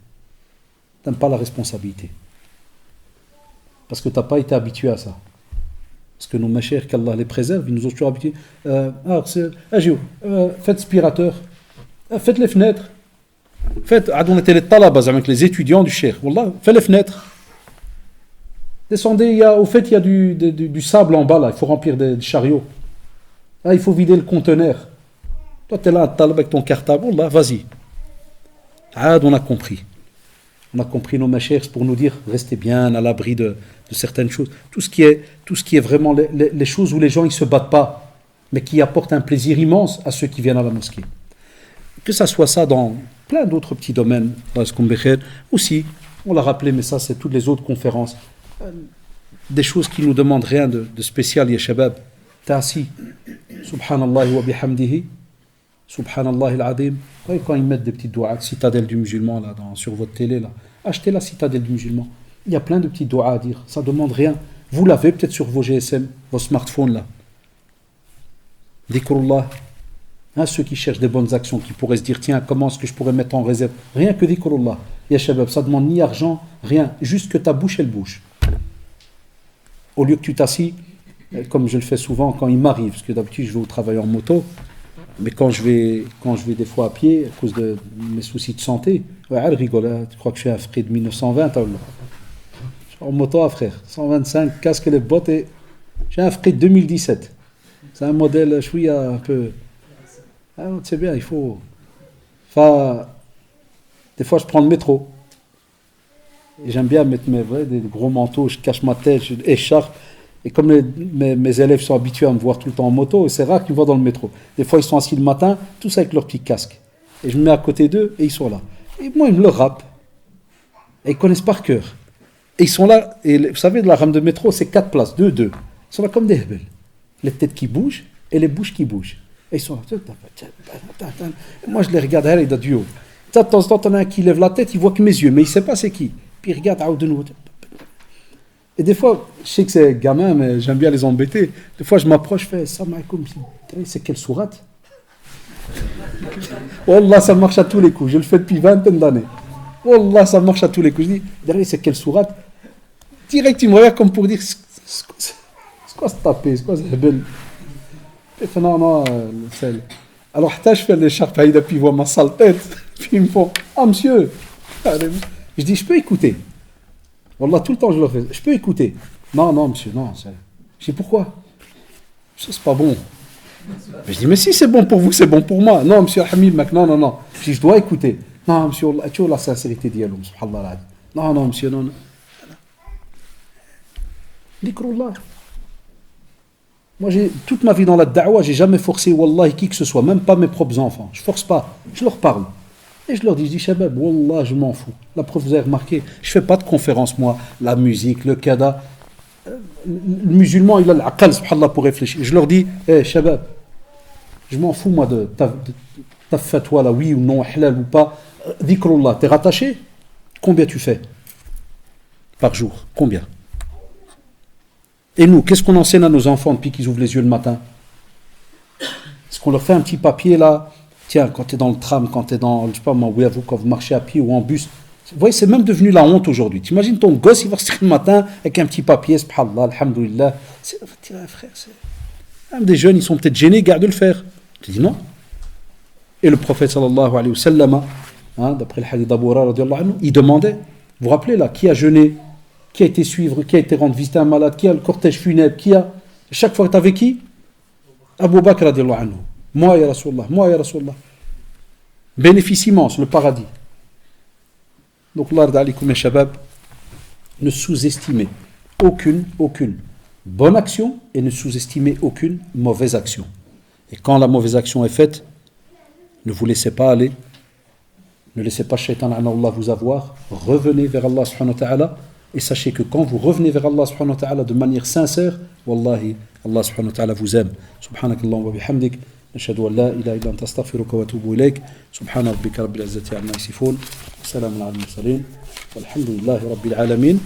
Tu n'aimes pas la responsabilité. Parce que tu n'as pas été habitué à ça. Parce que nos machères, qu'Allah les préserve, ils nous ont toujours habitués. Faites aspirateur. Faites les fenêtres. Faites, on était les talabas avec les étudiants du cheikh. Wallah, faites les fenêtres. Descendez, il y a du sable en bas, là. Il faut remplir des chariots. Là, il faut vider le conteneur. Toi, tu es là, talab avec ton cartable. Wallah, vas-y. On a compris. On a compris nos machères pour nous dire, restez bien à l'abri de certaines choses. Tout ce qui est vraiment les choses où les gens ne se battent pas, mais qui apportent un plaisir immense à ceux qui viennent à la mosquée. Que ça soit ça dans plein d'autres petits domaines, aussi, on l'a rappelé, mais ça c'est toutes les autres conférences, des choses qui nous demandent rien de spécial, ya shabab. T'es assis, subhanallah wa bihamdihi, subhanallah al-azim. Quand ils mettent des petites doigts, citadelle du musulman là, sur votre télé, là, achetez la citadelle du musulman. Il y a plein de petits doigts à dire, ça ne demande rien. Vous l'avez peut-être sur vos GSM, vos smartphones là. Dhikrullah. Ceux qui cherchent des bonnes actions, qui pourraient se dire, tiens, comment est-ce que je pourrais mettre en réserve? Rien que dhikrullah. Ya shabab, ça ne demande ni argent, rien, juste que ta bouche, elle bouge. Au lieu que tu t'assis, comme je le fais souvent quand il m'arrive, parce que d'habitude je vais au travail en moto, mais quand je vais des fois à pied, à cause de mes soucis de santé, elle rigole, tu crois que je suis un frère de 1920, je suis en moto, frère, 125, casque et les bottes, et j'ai un frère de 2017. C'est un modèle, je suis un peu... c'est bien, il faut... Enfin, des fois je prends le métro. Et j'aime bien mettre des gros manteaux, je cache ma tête, je écharpe. Et comme mes élèves sont habitués à me voir tout le temps en moto, c'est rare qu'ils me voient dans le métro. Des fois, ils sont assis le matin, tous avec leur petit casque. Et je me mets à côté d'eux et ils sont là. Et moi, ils me le rappent. Et ils connaissent par cœur. Et ils sont là. Et vous savez, la rame de métro, c'est 4 places, 2. Ils sont là comme des hebels. Les têtes qui bougent et les bouches qui bougent. Et ils sont là. Et moi, je les regarde, ils disent Dieu. De temps en temps, il y en a un qui lève la tête, il voit que mes yeux, mais il ne sait pas c'est qui. Puis il regarde de nouveau. Et des fois, je sais que c'est gamin, mais j'aime bien les embêter. Des fois, je m'approche, je fais Salam alaikum. C'est quelle sourate? Wallah, ça marche à tous les coups. Je le fais depuis 20 d'années. Wallah, ça marche à tous les coups. Je dis, derrière, c'est quelle sourate? Direct, il me regarde comme pour dire c'est quoi ce tapé? C'est quoi ce belle? Il fait non, c'est. Alors, je fais l'écharpe, puis il voit ma sale tête. Puis ils me font monsieur. Je dis, je peux écouter. Wallah, tout le temps je le fais. Je peux écouter. Non, monsieur, non. Je dis, pourquoi? Ça, c'est pas bon. Je dis, mais si c'est bon pour vous, c'est bon pour moi. Non, monsieur Hamid, mec, non. Je dis, je dois écouter. Non, monsieur, tu vois la sincérité d'Yaloum, subhanallah. Non, monsieur, non. Dhikrullah. Moi, toute ma vie dans la da'wa, j'ai jamais forcé, wallah, qui que ce soit, même pas mes propres enfants. Je force pas. Je leur parle. Et je leur dis, shabab, wallah, je m'en fous. La preuve, vous avez remarqué, je fais pas de conférence, moi, la musique, le kada. Le musulman, il a l'aqal, subhanallah, pour réfléchir. Je leur dis, shabab, je m'en fous, moi, de ta fatwa, là, oui ou non, halal ou pas. Dhikrullah, t'es rattaché? Combien tu fais par jour? Combien? Et nous, qu'est-ce qu'on enseigne à nos enfants depuis qu'ils ouvrent les yeux le matin? Est-ce qu'on leur fait un petit papier, là? Tiens, quand tu es dans le tram, quand tu es dans, je sais pas moi, quand vous marchez à pied ou en bus, vous voyez, c'est même devenu la honte aujourd'hui. Tu imagines ton gosse, il va sortir le matin avec un petit papier, subhanallah, alhamdoulilah. Frère, même des jeunes, ils sont peut-être gênés, garde de le faire. Tu dis non. Et le prophète sallallahu alayhi wa sallam, d'après le hadith d'Abu Huraira radiyallahu anhu, il demandait, vous vous rappelez là, qui a jeûné, qui a été suivre, qui a été rendre visiter un malade, qui a le cortège funèbre, qui a. Chaque fois que tu avais qui? Abu Bakr radiyallahu anhu. Moi ya Rasulallah, moi ya Rasulallah. Bénéfice immense, le paradis. Donc, l'ard alikum mes shabab, ne sous-estimez aucune bonne action et ne sous-estimez aucune mauvaise action. Et quand la mauvaise action est faite, ne vous laissez pas aller, ne laissez pas Shaitan Allah vous avoir, revenez vers Allah subhanahu wa ta'ala et sachez que quand vous revenez vers Allah subhanahu wa ta'ala de manière sincère, wallahi, Allah subhanahu wa ta'ala vous aime. Subhanakallahu wa bihamdik. نشهد أن لا إله إلا أنت أستغفرك وأتوب إليك سبحان ربك رب العزة عما يصفون وسلام على المرسلين والحمد لله رب العالمين